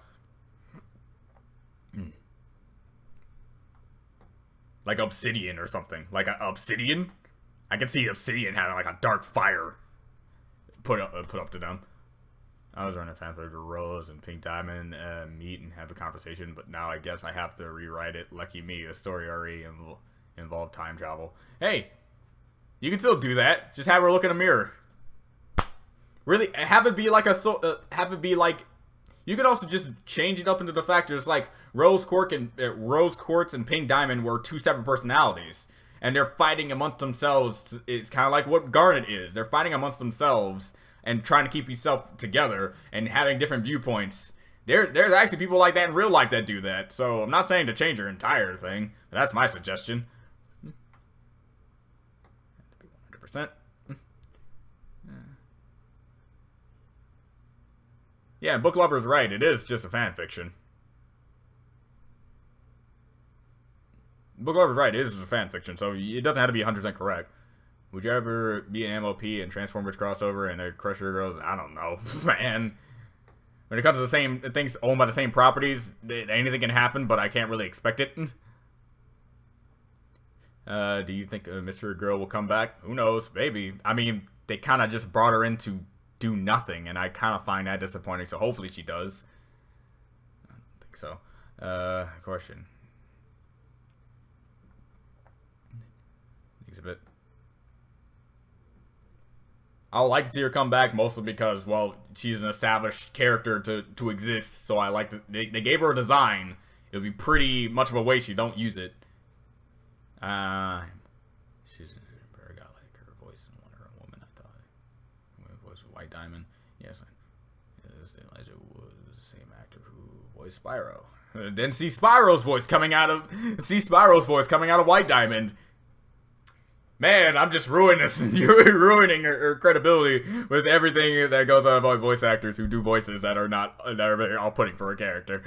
S1: Like obsidian or something. Like a obsidian? I can see obsidian having like a dark fire put up to them. I was running a fan for Rose and Pink Diamond meet and have a conversation, but now I guess I have to rewrite it. Lucky me, the story already involved time travel. Hey! You can still do that. Just have her look in a mirror. Really, have it be like you could also just change it up into the fact that it's like Rose Quartz and Pink Diamond were two separate personalities, and they're fighting amongst themselves. It's kind of like what Garnet is. They're fighting amongst themselves and trying to keep yourself together and having different viewpoints. There's actually people like that in real life that do that. So I'm not saying to change your entire thing. But that's my suggestion. 100%. Yeah, Book Lover's right. It is just a fan fiction. Book Lover's right. It is just a fan fiction, so it doesn't have to be 100% correct. Would you ever be an MOP and Transformers crossover and a Crusher Girls? I don't know, man. When it comes to the same things owned by the same properties, anything can happen, but I can't really expect it. Do you think Mystery Girl will come back? Who knows? Maybe. I mean, they kind of just brought her in to do nothing, and I kind of find that disappointing, so hopefully she does. I don't think so. Question. Exhibit. I would like to see her come back, mostly because, well, she's an established character to exist, so I like to... They gave her a design. It would be pretty much of a waste if you don't use it. She's a got like her voice in Wonder Woman, I thought. Her voice was White Diamond. Yes, it was the same actor who voiced Spyro. Then see Spyro's voice coming out of White Diamond. Man, I'm just ruining this. You're ruining her credibility with everything that goes on about voice actors who do voices that are very off-putting for a character.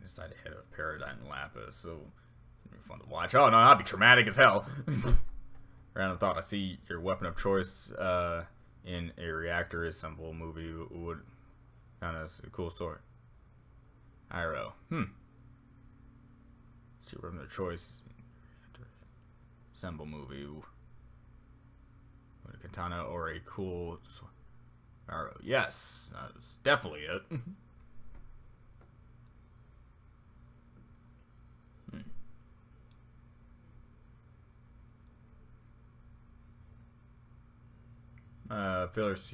S1: Inside the head of Paradigm Lapis, so fun to watch. Oh no, that'd be traumatic as hell. Random thought. I see your weapon of choice in a reactor assemble movie would kind of a cool story. Iroh. See your weapon of choice assemble movie. With a katana or a cool Iroh. Yes, that's definitely it. Fillers.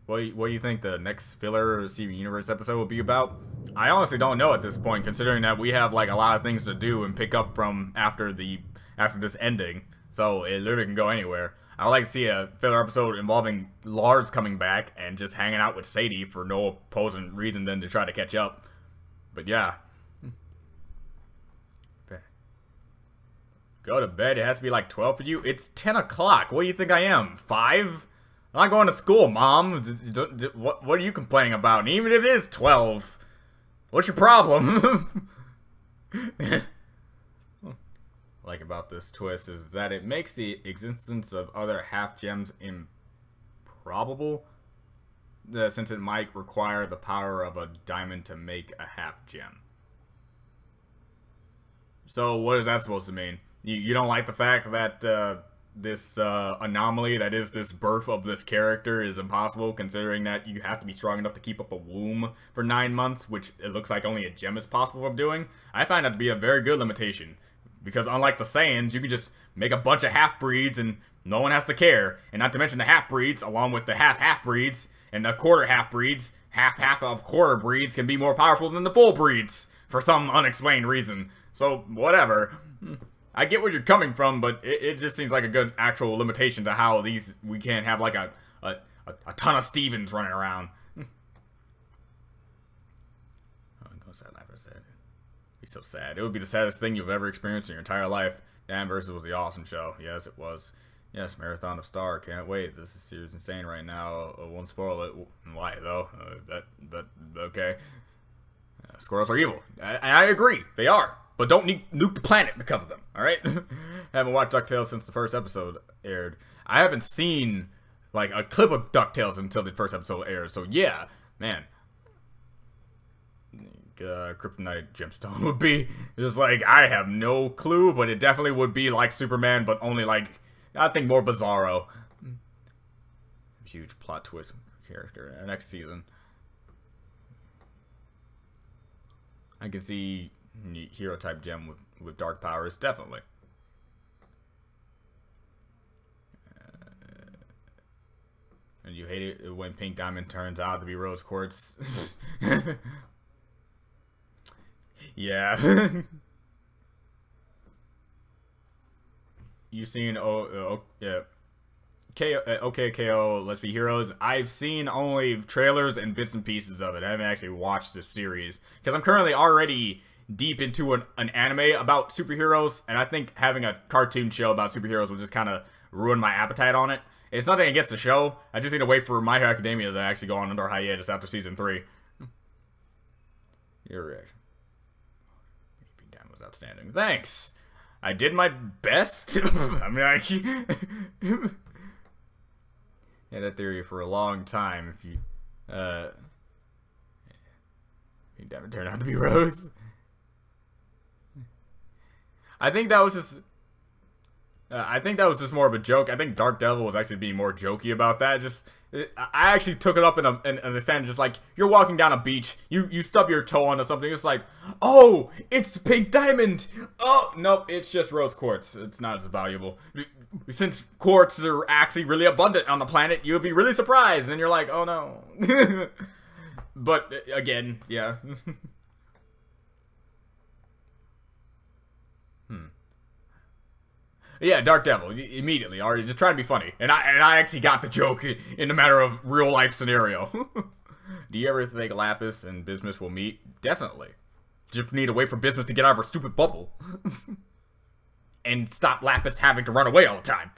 S1: What do you think the next filler Steven Universe episode will be about? I honestly don't know at this point, considering that we have like a lot of things to do and pick up from after this ending. So it literally can go anywhere. I would like to see a filler episode involving Lars coming back and just hanging out with Sadie for no opposing reason than to try to catch up. But yeah. Go to bed. It has to be like 12 for you. It's 10 o'clock. What do you think I am? 5? I'm not going to school, Mom. What are you complaining about? And even if it is 12, what's your problem? Like about this twist is that it makes the existence of other half gems improbable, since it might require the power of a diamond to make a half gem. So what is that supposed to mean? You don't like the fact that this anomaly that is this birth of this character is impossible, considering that you have to be strong enough to keep up a womb for 9 months, which it looks like only a gem is possible of doing? I find that to be a very good limitation, because unlike the Saiyans, you can just make a bunch of half-breeds and no one has to care. And not to mention the half-breeds, along with the half-half-breeds and the quarter half-breeds, half of quarter breeds can be more powerful than the full breeds, for some unexplained reason. So, whatever. I get where you're coming from, but it just seems like a good actual limitation to how we can't have like a ton of Stevens running around. Be so sad. It would be the saddest thing you've ever experienced in your entire life. Dan vs. was the awesome show. Yes, it was. Yes, Marathon of Star. Can't wait. This series is insane right now. Won't spoil it. Why though? Okay. Squirrels are evil. And I agree. They are. But don't nuke the planet because of them, alright? Haven't watched DuckTales since the first episode aired. I haven't seen, like, a clip of DuckTales until the first episode aired. So, yeah, man. Kryptonite Gemstone would be just like, I have no clue, but it definitely would be like Superman, but only like, I think more Bizarro. Huge plot twist character next season. I can see hero type gem with dark powers, definitely. And you hate it when Pink Diamond turns out to be Rose Quartz. Yeah. You seen OKKO Let's Be Heroes? I've seen only trailers and bits and pieces of it. I haven't actually watched the series because I'm currently already deep into an anime about superheroes, and I think having a cartoon show about superheroes will just kind of ruin my appetite on it. It's nothing against the show. I just need to wait for My Hero Academia to actually go on under hiatus after season 3. Your reaction. Damn, was outstanding. Thanks. I did my best. I mean, I had that theory for a long time. If you, damn, it turned out to be Rose. I think that was just more of a joke. I think Dark Devil was actually being more jokey about that. Just I actually took it up in a stand, just like, you're walking down a beach, you stub your toe onto something, it's like, oh, it's pink diamond. Oh, nope, it's just rose quartz. It's not as valuable. Since quartz are actually really abundant on the planet, you'll be really surprised, and you're like, oh no. But, again, yeah. Yeah, Dark Devil, immediately, already just trying to be funny. And I actually got the joke in a matter of real life scenario. Do you ever think Lapis and Bismuth will meet? Definitely. Just need to wait for Bismuth to get out of her stupid bubble. And stop Lapis having to run away all the time.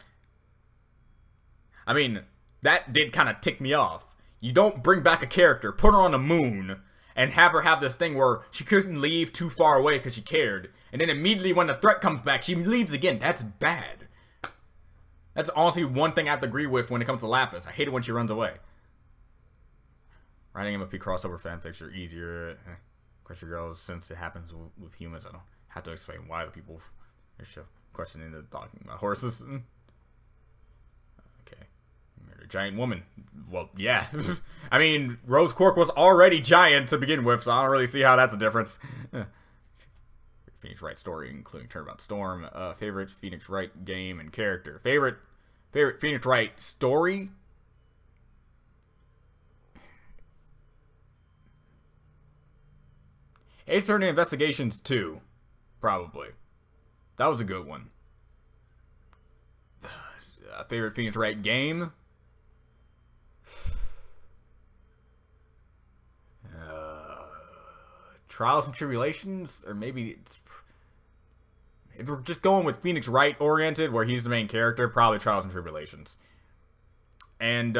S1: I mean, that did kind of tick me off. You don't bring back a character, put her on the moon, and have her have this thing where she couldn't leave too far away because she cared. And then immediately when the threat comes back, she leaves again. That's bad. That's honestly one thing I have to agree with when it comes to Lapis. I hate it when she runs away. Writing MFP crossover fanfics are easier. Question Girls, since it happens with humans, I don't have to explain why the people are questioning the talking about horses. Okay. You're a giant woman. Well, yeah. I mean, Rose Quark was already giant to begin with, so I don't really see how that's a difference. Phoenix Wright story, including Turnabout Storm. Favorite Phoenix Wright game and character. Favorite Phoenix Wright story? Ace Attorney Investigations 2. Probably. That was a good one. Favorite Phoenix Wright game? Trials and Tribulations? Or maybe it's... If we're just going with Phoenix Wright oriented, where he's the main character, probably Trials and Tribulations. And,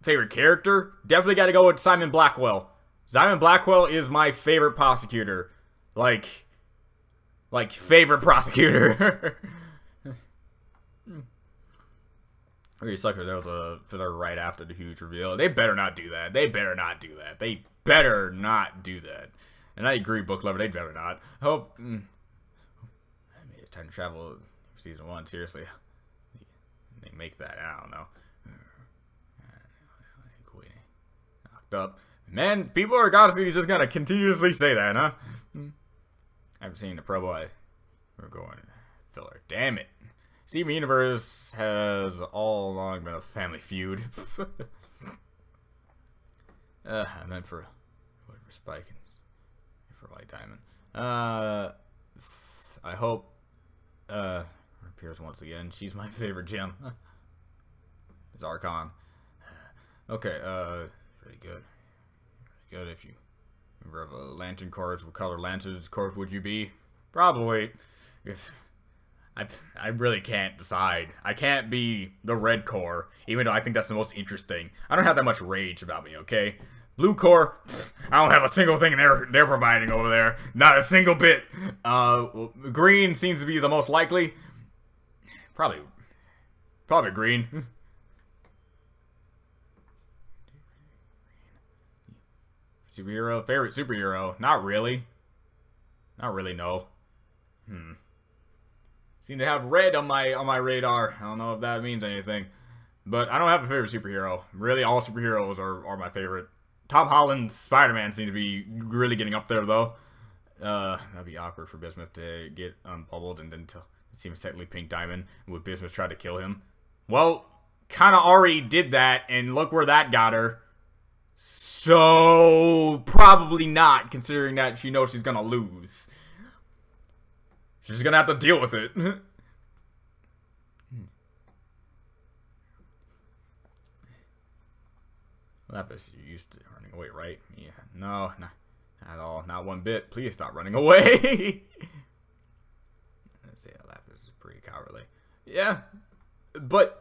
S1: favorite character? Definitely gotta go with Simon Blackwell. Simon Blackwell is my favorite prosecutor. Like favorite prosecutor. Okay, sucker, there was a filler right after the huge reveal. They better not do that. They better not do that. They better not do that. And I agree, book lover, they better not. Hope... I mean, time to travel season 1, seriously. They make that, I don't know. Knocked up. Man, people are honestly just gonna continuously say that, huh? I haven't seen the promo. We're going filler. Damn it. Steven Universe has all along been a family feud. I meant for Spike and for White Diamond. I hope appears once again. She's my favorite gem. Zarkon. Okay, really good. Really good. If you remember lantern cards, what color lanterns cards would you be? Probably. If I really can't decide. I can't be the red core, even though I think that's the most interesting. I don't have that much rage about me, okay? Blue core, I don't have a single thing they're providing over there. Not a single bit. Green seems to be the most likely. Probably green. Superhero, favorite superhero? Not really. Not really, no. Seem to have red on my radar. I don't know if that means anything. But I don't have a favorite superhero. Really, all superheroes are my favorite. Tom Holland's Spider-Man seems to be really getting up there, though. That'd be awkward for Bismuth to get unbubbled and then it seems technically Pink Diamond. Would Bismuth try to kill him? Well, kind of already did that, and look where that got her. So, probably not, considering that she knows she's gonna lose. She's gonna have to deal with it. Lapis, you're used to running away, right? Yeah. No, not at all. Not one bit. Please stop running away. Let's say Lapis is pretty cowardly. Yeah, but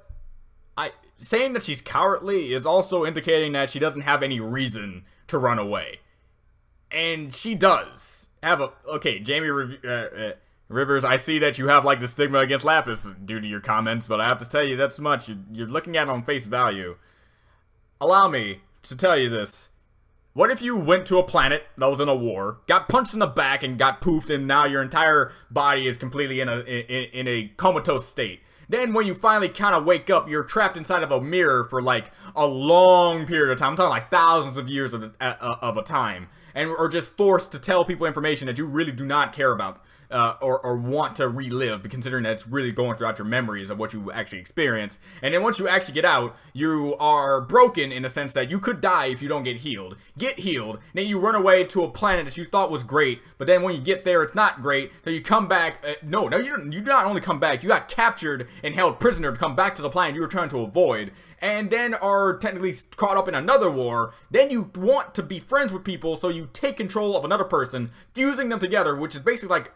S1: saying that she's cowardly is also indicating that she doesn't have any reason to run away, and she does have a. Okay, Jamie Rivers, I see that you have like the stigma against Lapis due to your comments, but I have to tell you that's much. You're looking at it on face value. Allow me to tell you this. What if you went to a planet that was in a war, got punched in the back and got poofed, and now your entire body is completely in a comatose state? Then when you finally kind of wake up, you're trapped inside of a mirror for like a long period of time. I'm talking like thousands of years of a time. And or just forced to tell people information that you really do not care about. Or want to relive, considering that it's really going throughout your memories of what you actually experienced. And then once you actually get out, you are broken in the sense that you could die if you don't get healed. Get healed, then you run away to a planet that you thought was great, but then when you get there, it's not great, so you come back. No, you do not only come back, you got captured and held prisoner to come back to the planet you were trying to avoid, and then are technically caught up in another war. Then you want to be friends with people, so you take control of another person, fusing them together, which is basically like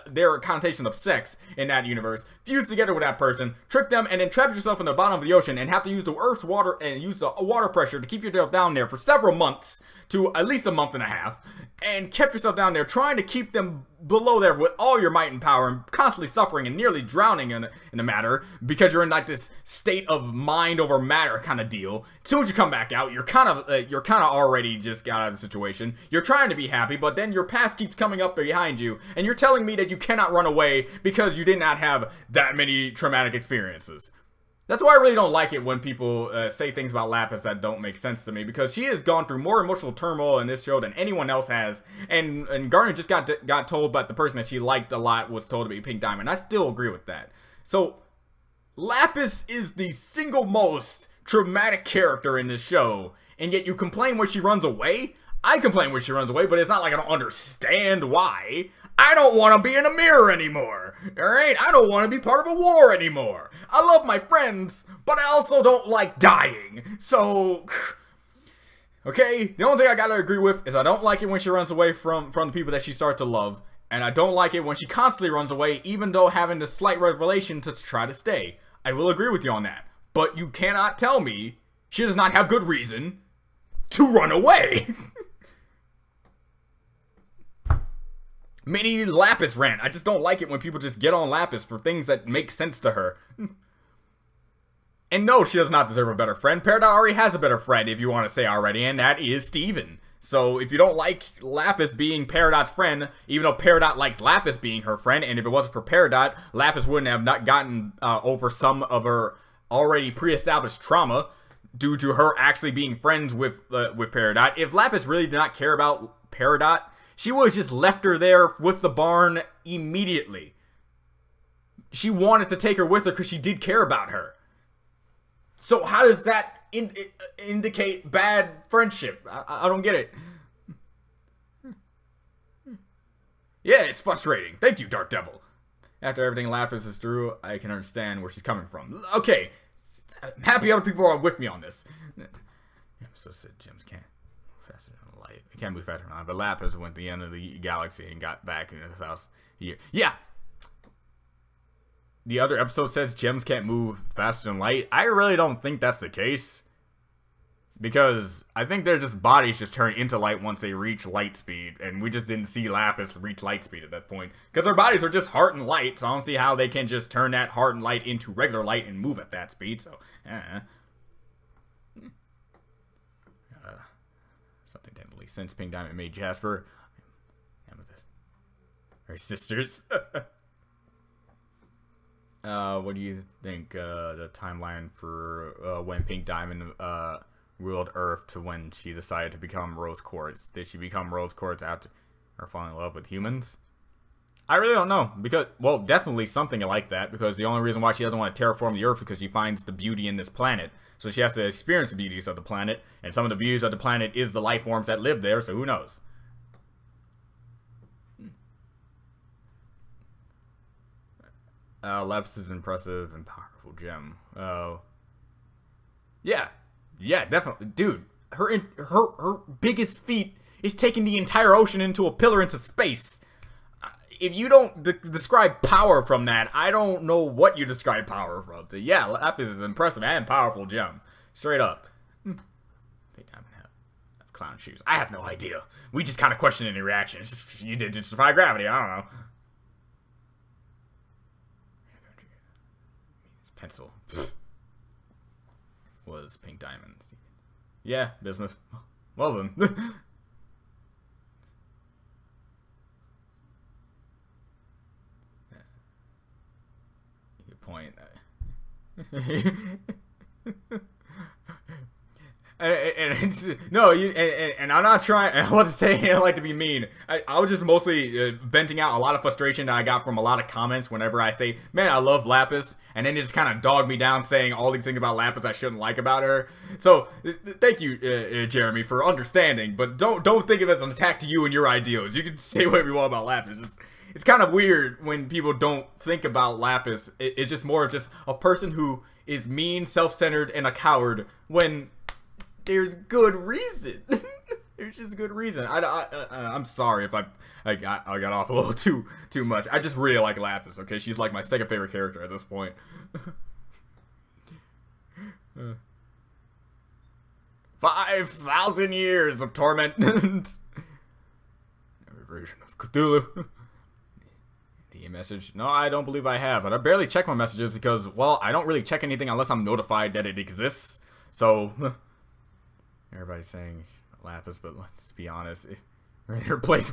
S1: their connotation of sex in that universe, fuse together with that person, trick them, and then trap yourself in the bottom of the ocean and have to use the Earth's water and use the water pressure to keep yourself down there for several months to at least a month and a half, and kept yourself down there trying to keep them below there with all your might and power, and constantly suffering and nearly drowning in the matter because you're in like this state of mind over matter kind of deal. As soon as you come back out, you're kind of already just got out of the situation. You're trying to be happy, but then your past keeps coming up behind you, and you're telling me that you cannot run away because you did not have that many traumatic experiences. That's why I really don't like it when people say things about Lapis that don't make sense to me, because she has gone through more emotional turmoil in this show than anyone else has, and Garner just got told that the person that she liked a lot was told to be Pink Diamond. I still agree with that. So, Lapis is the single most traumatic character in this show, and yet you complain when she runs away? I complain when she runs away, but it's not like I don't understand why. I don't want to be in a mirror anymore, alright? I don't want to be part of a war anymore. I love my friends, but I also don't like dying. So, okay, the only thing I gotta agree with is I don't like it when she runs away from the people that she starts to love, and I don't like it when she constantly runs away, even though having this slight revelation to try to stay. I will agree with you on that, but you cannot tell me she does not have good reason to run away. Mini Lapis rant. I just don't like it when people just get on Lapis for things that make sense to her. And no, she does not deserve a better friend. Peridot already has a better friend, if you want to say already, and that is Steven. So if you don't like Lapis being Peridot's friend, even though Peridot likes Lapis being her friend, and if it wasn't for Peridot, Lapis wouldn't have not gotten over some of her already pre-established trauma due to her actually being friends with Peridot. If Lapis really did not care about Peridot, she would have just left her there with the barn immediately. She wanted to take her with her because she did care about her. So how does that indicate bad friendship? I don't get it. Yeah, it's frustrating. Thank you, Dark Devil. After everything Lapis is through, I can understand where she's coming from. Okay, I'm happy other people are with me on this. So said Gems can't. Faster than light. It can't move faster than light, but Lapis went to the end of the galaxy and got back into his house. Yeah. The other episode says gems can't move faster than light. I really don't think that's the case, because I think their just bodies just turn into light once they reach light speed, and we just didn't see Lapis reach light speed at that point, because their bodies are just heart and light. So I don't see how they can just turn that heart and light into regular light and move at that speed. So something definitely since Pink Diamond made Jasper. Amethyst. Her sisters. What do you think the timeline for when Pink Diamond ruled Earth to when she decided to become Rose Quartz? Did she become Rose Quartz after her falling in love with humans? I really don't know, because, well, definitely something like that, because the only reason why she doesn't want to terraform the Earth is because she finds the beauty in this planet. So she has to experience the beauties of the planet, and some of the beauties of the planet is the life forms that live there, so who knows? Lapis is impressive and powerful gem. Yeah, definitely, dude. Her biggest feat is taking the entire ocean into a pillar into space. If you don't describe power from that, I don't know what you describe power from. So yeah, Lapis is impressive and powerful gem, straight up. Big Diamond have clown shoes. I have no idea. We just kind of question any reactions. You did just defy gravity. I don't know. Pencil was Pink Diamond. Yeah, bismuth. Well then. Good point. No, and I'm not trying. I wasn't saying I like to be mean. I was just mostly venting out a lot of frustration that I got from a lot of comments whenever I say, "Man, I love Lapis," and then they just kind of dog me down, saying all these things about Lapis I shouldn't like about her. So thank you, Jeremy, for understanding. But don't think of it as an attack to you and your ideals. You can say whatever you want about Lapis. It's kind of weird when people don't think about Lapis. It's just more of just a person who is mean, self-centered, and a coward when there's good reason. There's just good reason. I'm sorry if I got off a little too much. I just really like Lapis. Okay, she's like my second favorite character at this point. 5,000 years of torment. Every version of Cthulhu. DM message? No, I don't believe I have. But I barely check my messages because, well, I don't really check anything unless I'm notified that it exists. So. Everybody's saying Lapis, but let's be honest, we're in her place,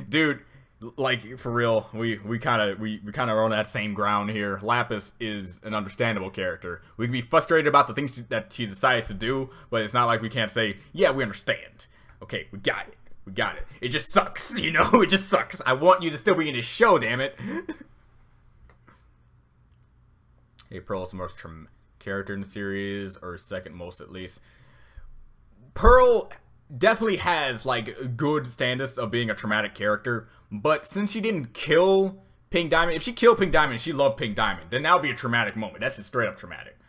S1: dude. Like for real, we kind of are on that same ground here. Lapis is an understandable character. We can be frustrated about the things that she decides to do, but it's not like we can't say, yeah, we understand. Okay, we got it. We got it. It just sucks, you know. It just sucks. I want you to still be in this show, damn it. Hey, Pearl's the most character in the series, or second most at least. Pearl definitely has, like, good standards of being a traumatic character, but since she didn't kill Pink Diamond, if she killed Pink Diamond and she loved Pink Diamond, then that would be a traumatic moment. That's just straight up traumatic.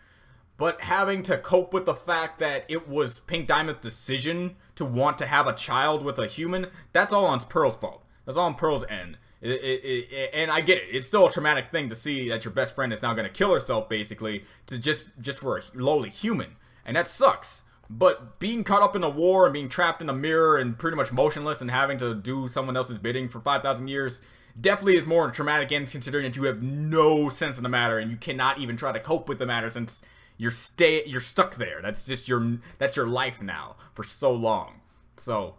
S1: But having to cope with the fact that it was Pink Diamond's decision to want to have a child with a human, that's all on Pearl's fault. That's all on Pearl's end. And I get it. It's still a traumatic thing to see that your best friend is now going to kill herself, basically, to just for a lowly human. And that sucks. But being caught up in a war and being trapped in a mirror and pretty much motionless and having to do someone else's bidding for 5,000 years definitely is more a traumatic end, considering that you have no sense of the matter and you cannot even try to cope with the matter since you're stuck there. That's just your life now for so long. So,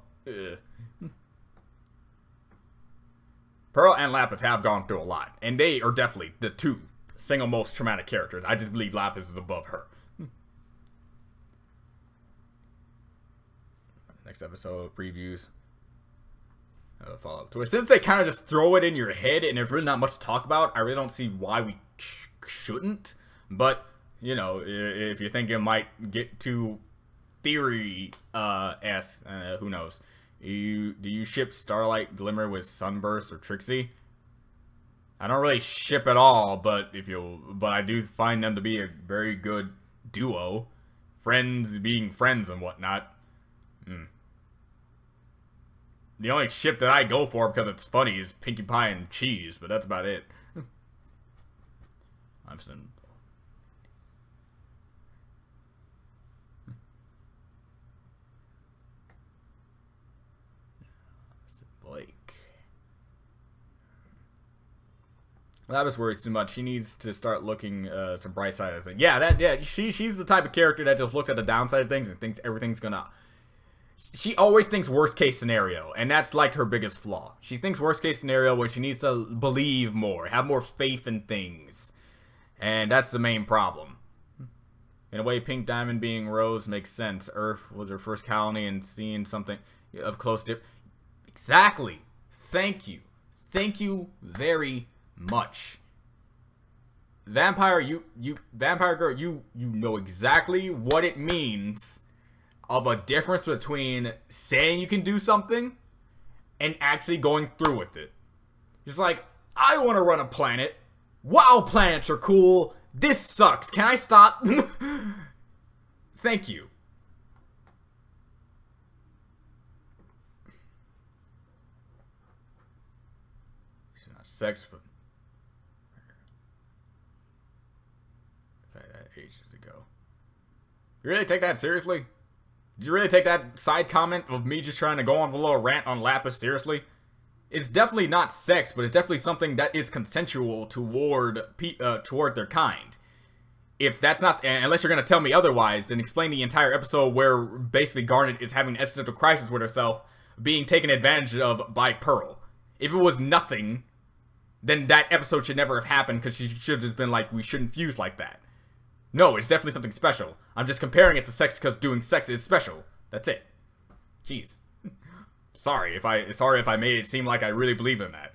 S1: Pearl and Lapis have gone through a lot, and they are definitely the two single most traumatic characters. I just believe Lapis is above her. Next episode previews, follow up to it. Since they kind of just throw it in your head and there's really not much to talk about, I really don't see why we shouldn't. But you know, if you think it might get too theory who knows? Do you ship Starlight Glimmer with Sunburst or Trixie? I don't really ship at all, but I do find them to be a very good duo, friends being friends and whatnot. The only ship that I go for because it's funny is Pinkie Pie and Cheese, but that's about it. I'm saying Blake. Lapis worries too much. She needs to start looking some bright side of things. Yeah, she's the type of character that just looks at the downside of things and thinks everything's gonna. She always thinks worst case scenario, and that's like her biggest flaw. She thinks worst case scenario when she needs to believe more, have more faith in things. And that's the main problem. In a way, Pink Diamond being Rose makes sense. Earth was her first colony and seeing something of close dip. Exactly. Thank you. Thank you very much. Vampire Girl, you know exactly what it means of a difference between saying you can do something and actually going through with it. Just like, I want to run a planet. Wow, planets are cool. This sucks. Can I stop? Thank you. It's not sex, but that ages ago. You really take that seriously? Did you really take that side comment of me just trying to go on a little rant on Lapis seriously? It's definitely not sex, but it's definitely something that is consensual toward their kind. If that's not, unless you're going to tell me otherwise, then explain the entire episode where basically Garnet is having an existential crisis with herself, being taken advantage of by Pearl. If it was nothing, then that episode should never have happened, because she should have just been like, we shouldn't fuse like that. No, it's definitely something special. I'm just comparing it to sex because doing sex is special. That's it. Jeez. Sorry if I made it seem like I really believe in that.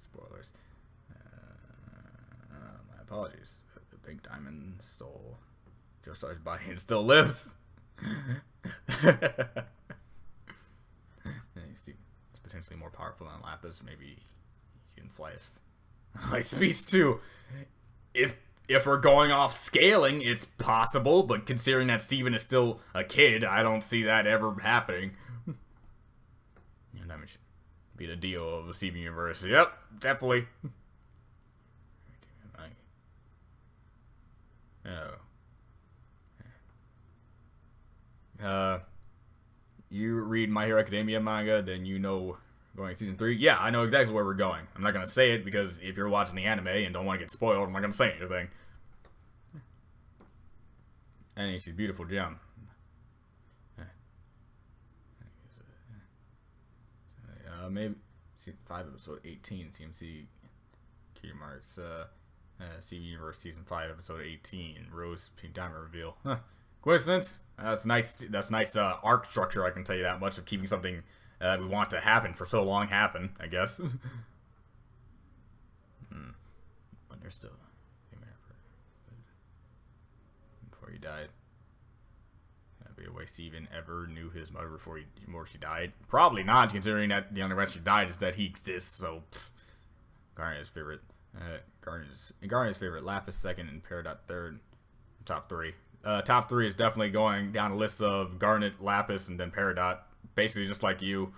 S1: Spoilers. My apologies. The Pink Diamond stole Joestar's body and still lives. He's potentially more powerful than Lapis. Maybe he can fly his light speeds too. If we're going off scaling, it's possible, but considering that Steven is still a kid, I don't see that ever happening. And that should be the deal of the Steven universe. Yep, definitely. You read My Hero Academia manga, then you know going to season 3. Yeah, I know exactly where we're going. I'm not going to say it because if you're watching the anime and don't want to get spoiled, I'm not going to say anything. And she's a beautiful gem. Maybe season 5 episode 18 CMC Cutie Marks Steven Universe season 5 episode 18 Rose Pink Diamond reveal. Huh. Coincidence? That's nice. That's nice arc structure. I can tell you that much of keeping something we want to happen for so long happen. I guess. When they're still before he died. That'd be a way Steven ever knew his mother before she died. Probably not, considering that the only reason she died is that he exists. So, Garnet's favorite. Garnet's favorite. Lapis second and Peridot third. Top 3. Top 3 is definitely going down a list of Garnet, Lapis, and then Peridot. Basically just like you.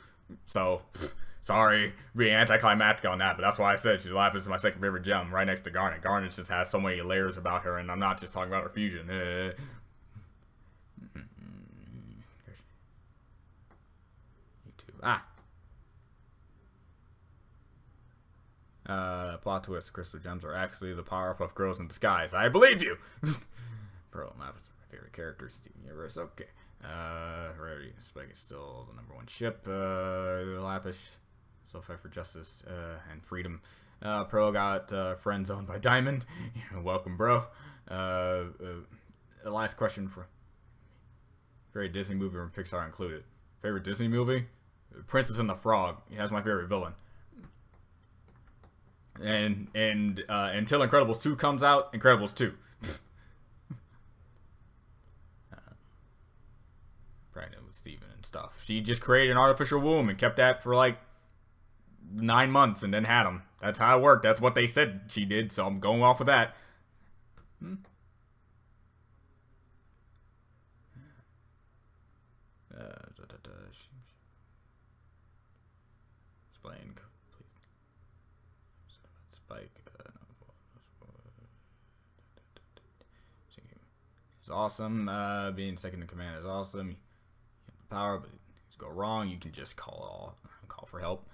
S1: So, sorry, being anticlimactic on that, but that's why I said Lapis is my second favorite gem, right next to Garnet. Garnet just has so many layers about her, and I'm not just talking about her fusion. YouTube. Plot twist, crystal gems are actually the Powerpuff Girls in disguise. I believe you! Pearl and Lapis are my favorite characters, Steven Universe. Okay. Rarity Spike is still the #1 ship. Lapis, so fight for justice and freedom. Pearl got friend zoned by Diamond. Welcome, bro. The last question for favorite Disney movie from Pixar included. Favorite Disney movie? Princess and the Frog. That's my favorite villain. And until Incredibles 2 comes out, Incredibles 2. Pregnant with Steven and stuff. She just created an artificial womb and kept that for like 9 months and then had him. That's how it worked. That's what they said she did, so I'm going off of that. Explain. Spike. It's awesome. Being second in command is awesome. You have the power, but if things go wrong, you can just call for help.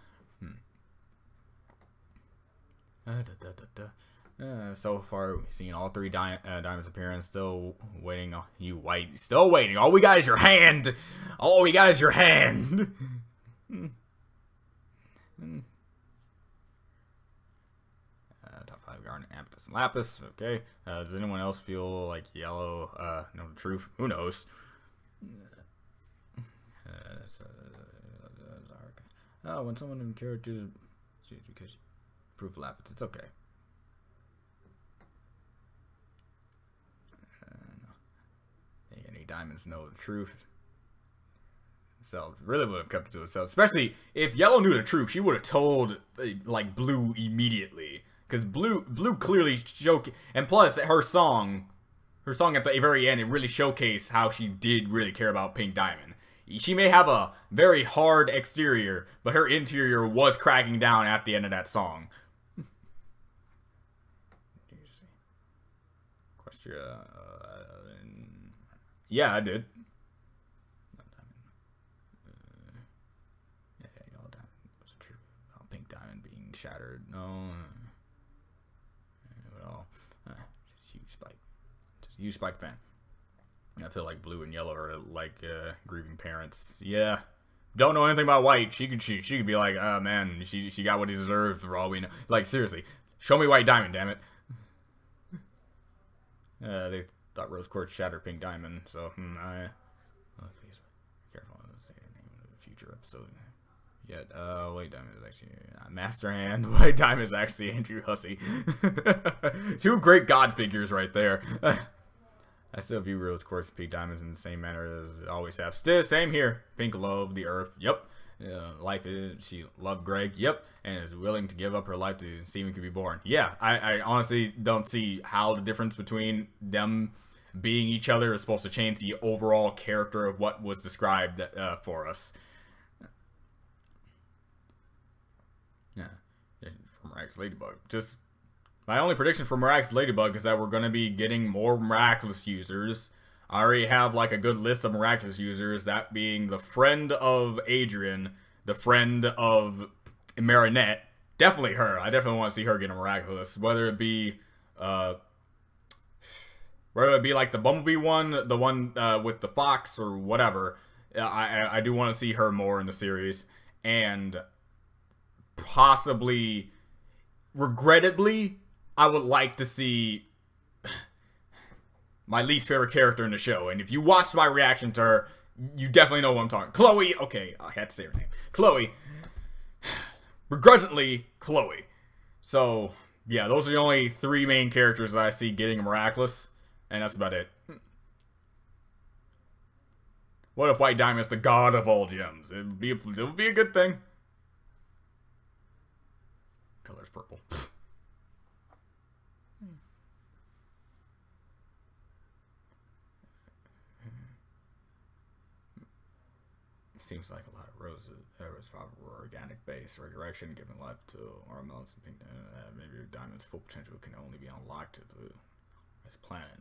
S1: So far, we've seen all 3 diamonds appearance. Still waiting. You white. Still waiting. All we got is your hand. All we got is your hand. Top 5 Garnet, Amethyst, and Lapis. Okay. Does anyone else feel like Yellow know the truth? Who knows? When someone in characters because proof Lapis, it's okay. Any diamonds know the truth. So really would have kept it to itself, especially if Yellow knew the truth. She would have told like Blue immediately, because Blue clearly and plus her song at the very end, it really showcased how she did really care about Pink Diamond. She may have a very hard exterior, but her interior was cracking down at the end of that song. Question. Yeah, I did. Yellow Diamond. What's the truth about Pink Diamond being shattered? No. At all. Just huge Spike. Just a huge Spike fan. I feel like Blue and Yellow are like grieving parents. Yeah. Don't know anything about White. She could be like, oh man, she got what he deserved for all we know. Like seriously, Show me White Diamond, damn it. They thought Rose Quartz shattered Pink Diamond, so I. Oh, please, careful. Let's say the name of the future episode. Yet, White Diamond is actually Master Hand. White Diamond is actually Andrew Hussey. Two great god figures right there. I still view Rose Quartz and Pink Diamonds in the same manner as I always have. Still, same here. Pink loved the earth. Yep. Life is, she loved Greg. Yep. And is willing to give up her life to Steven could be born. Yeah. I honestly don't see how the difference between them being each other is supposed to change the overall character of what was described for us. Yeah. For Miraculous Ladybug. Just my only prediction for Miraculous Ladybug is that we're going to be getting more Miraculous users. I already have like a good list of Miraculous users, that being the friend of Adrian, the friend of Marinette. Definitely her. I definitely want to see her get a Miraculous. Whether it be like the Bumblebee one, the one with the fox or whatever. I do want to see her more in the series. And possibly, regrettably, I would like to see my least favorite character in the show. And if you watched my reaction to her, you definitely know what I'm talking. Chloe, okay, I had to say her name. Chloe. Begrudgingly, Chloe. So, yeah, those are the only three main characters that I see getting a Miraculous. And that's about it. What if White Diamond is the god of all gems? It would be a good thing. Color's purple. Seems like a lot of roses. Rose probably were organic base, resurrection, giving life to Ormelons and Pink. Maybe Diamond's full potential can only be unlocked through this planet.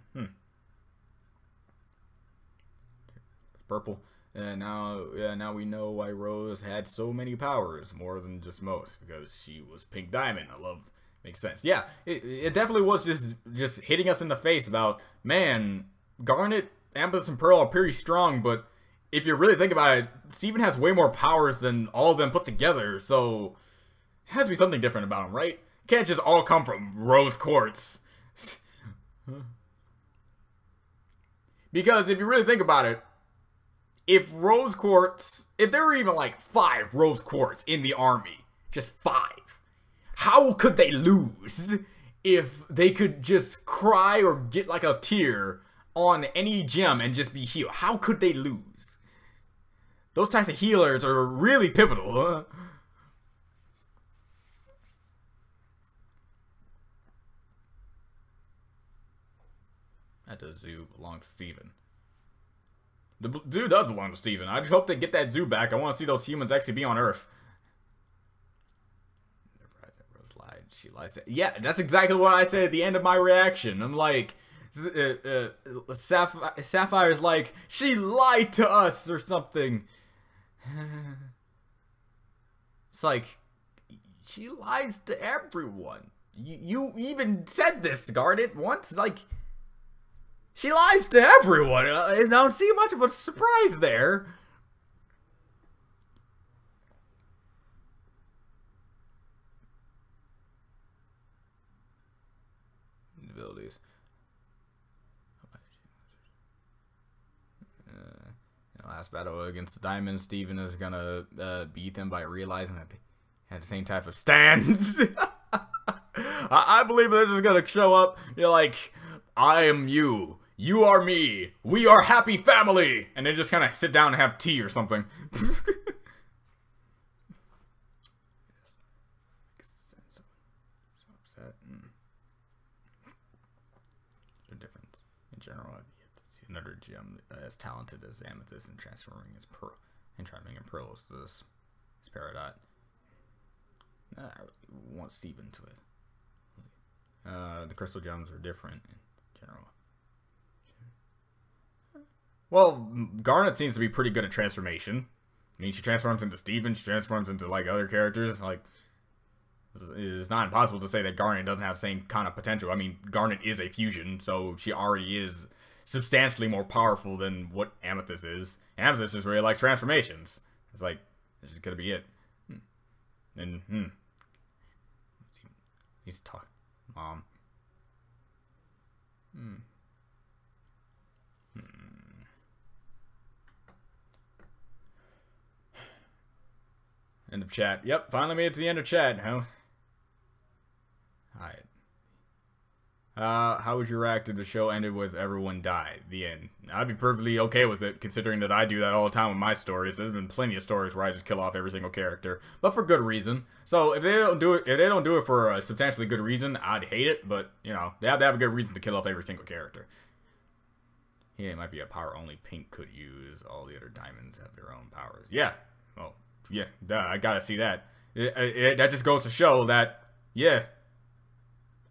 S1: Purple. And now we know why Rose had so many powers, more than just most, because she was Pink Diamond. I love. Makes sense. Yeah, it definitely was just hitting us in the face about, man, Garnet, Amethyst, and Pearl are pretty strong, but if you really think about it, Steven has way more powers than all of them put together, so it has to be something different about him, right? It can't just all come from Rose Quartz. Because if you really think about it, if Rose Quartz, if there were even like 5 Rose Quartz in the army, just 5, how could they lose if they could just cry or get like a tear on any gem and just be healed? How could they lose? Those types of healers are really pivotal, huh? That zoo belongs to Steven. The zoo does belong to Steven. I just hope they get that zoo back. I want to see those humans actually be on Earth. Rose lied. She lied. Yeah, that's exactly what I said at the end of my reaction. I'm like, Sapphire's like, she lied to us or something. It's like, she lies to everyone. You even said this, Garnet, once. Like, she lies to everyone. I don't see much of a surprise there. Abilities. Last battle against the Diamond, Steven is gonna beat them by realizing that they had the same type of stance. I believe they're just gonna show up. You're like, I am you. You are me. We are happy family. And they just kind of sit down and have tea or something. The difference in general. Another gem as talented as Amethyst and transforming as Pearl and transforming in Pearl is this Peridot. I want Steven to it. The crystal gems are different in general. Well, Garnet seems to be pretty good at transformation. I mean, she transforms into Steven, she transforms into like other characters. Like, it's not impossible to say that Garnet doesn't have the same kind of potential. I mean, Garnet is a fusion, so she already is substantially more powerful than what Amethyst is. Amethyst just really like transformations. It's like, this is gonna be it. And he's talking. Mom. End of chat. Yep, finally made it to the end of chat. Huh? Alright. How would you react if the show ended with everyone died? The end. I'd be perfectly okay with it, considering that I do that all the time with my stories. There's been plenty of stories where I just kill off every single character, but for good reason. So if they don't do it, for a substantially good reason, I'd hate it. But you know, they have to have a good reason to kill off every single character. Yeah, it might be a power only Pink could use. All the other diamonds have their own powers. Yeah. Well, yeah. Duh, I gotta see that. That just goes to show that, yeah.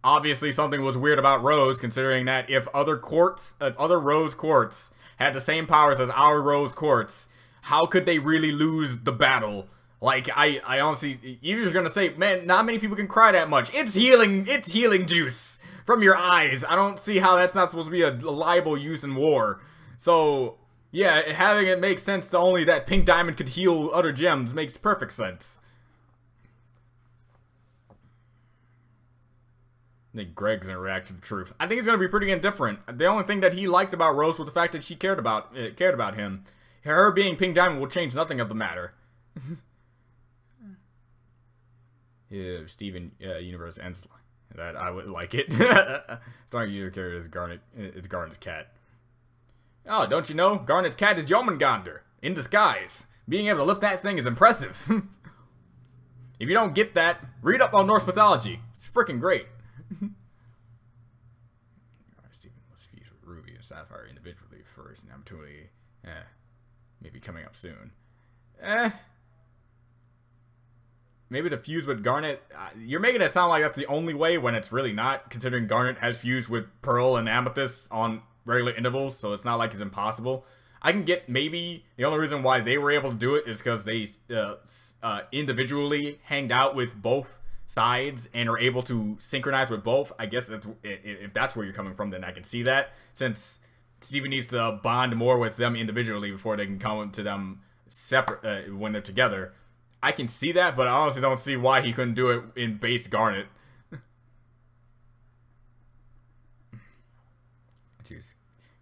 S1: Obviously, something was weird about Rose, considering that if other Rose Quartz had the same powers as our Rose Quartz, how could they really lose the battle? Like, I honestly, you're gonna say, man, not many people can cry that much. It's healing juice from your eyes. I don't see how that's not supposed to be a liable use in war. So, yeah, having it make sense to only that Pink Diamond could heal other gems makes perfect sense. I think Greg's gonna react to the truth. I think he's gonna be pretty indifferent. The only thing that he liked about Rose was the fact that she cared about him. Her being Pink Diamond will change nothing of the matter. Yeah, Steven Universe ends that I would like it. Starring user character is Garnet. It's Garnet's cat. Oh, don't you know? Garnet's cat is Jormungandr in disguise. Being able to lift that thing is impressive. If you don't get that, read up on Norse mythology. It's freaking great. Steven must fuse with Ruby and Sapphire individually first. An opportunity, maybe coming up soon. Maybe to fuse with Garnet. You're making it sound like that's the only way when it's really not, considering Garnet has fused with Pearl and Amethyst on regular intervals, so it's not like it's impossible. I can get maybe the only reason why they were able to do it is because they individually hanged out with both sides and are able to synchronize with both. I guess that's, if that's where you're coming from, then I can see that, since Steven needs to bond more with them individually before they can come to them separate when they're together. I can see that, but I honestly don't see why he couldn't do it in base Garnet. Choose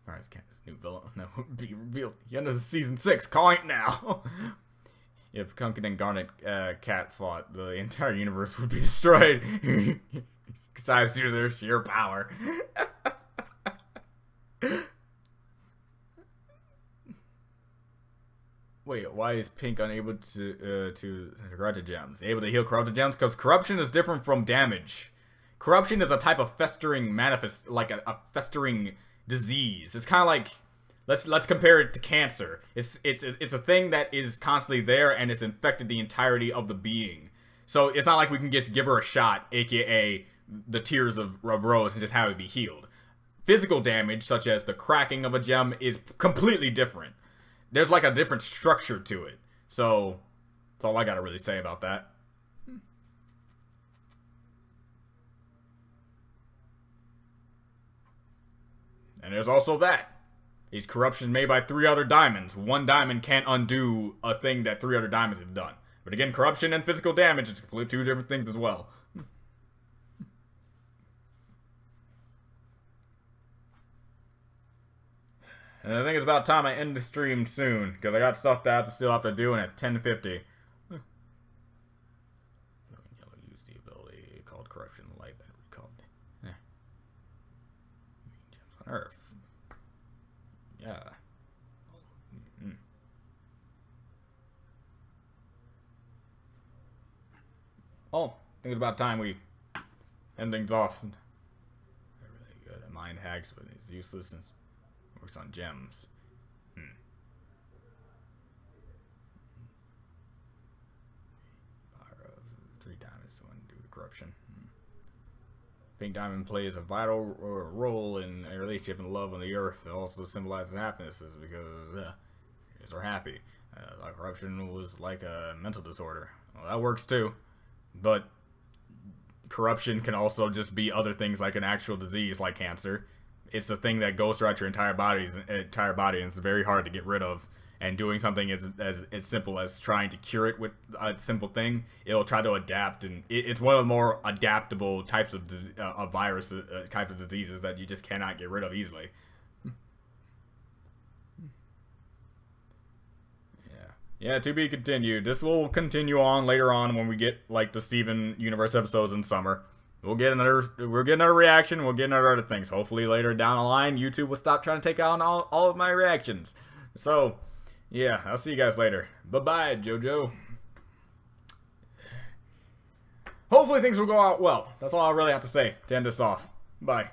S1: Garnet's cat's new villain. No, be revealed at the end of season 6. Calling it now. If Kunkin and Garnet cat fought, the entire universe would be destroyed. Besides due to their sheer power. Wait, why is Pink unable to corrupted gems? Able to heal corrupted gems? Because corruption is different from damage. Corruption is a type of festering like a festering disease. It's kind of like, let's compare it to cancer. It's a thing that is constantly there and it's infected the entirety of the being. So it's not like we can just give her a shot, aka the tears of Rose, and just have it be healed. Physical damage, such as the cracking of a gem, is completely different. There's like a different structure to it. So that's all I gotta really say about that. And there's also that. Is corruption made by 3 other diamonds. 1 diamond can't undo a thing that 3 other diamonds have done. But again, corruption and physical damage is completely 2 different things as well. And I think it's about time I end the stream soon, because I got stuff that I still have to do, and at 10:50. Yellow used the ability called Corruption Light that recalled. Gems on Earth. Yeah. Oh, I think it's about time we end things off. They're really good at mind hacks, but it's useless since it works on gems. Power of 3 diamonds to undo the corruption. Pink Diamond plays a vital role in a relationship and love on the earth. It also symbolizes happiness because humans are happy. Like corruption was like a mental disorder. Well, that works too. But corruption can also just be other things like an actual disease like cancer. It's a thing that goes throughout your entire body and it's very hard to get rid of. and doing something as simple as trying to cure it with a simple thing, it'll try to adapt, and it's one of the more adaptable types of viruses, types of diseases that you just cannot get rid of easily. Yeah, to be continued. This will continue on later on when we get like the Steven Universe episodes in summer. We'll get another reaction. We'll get another other things. Hopefully later down the line, YouTube will stop trying to take out all of my reactions. So, yeah, I'll see you guys later. Bye-bye, JoJo. Hopefully things will go out well. That's all I really have to say to end this off. Bye.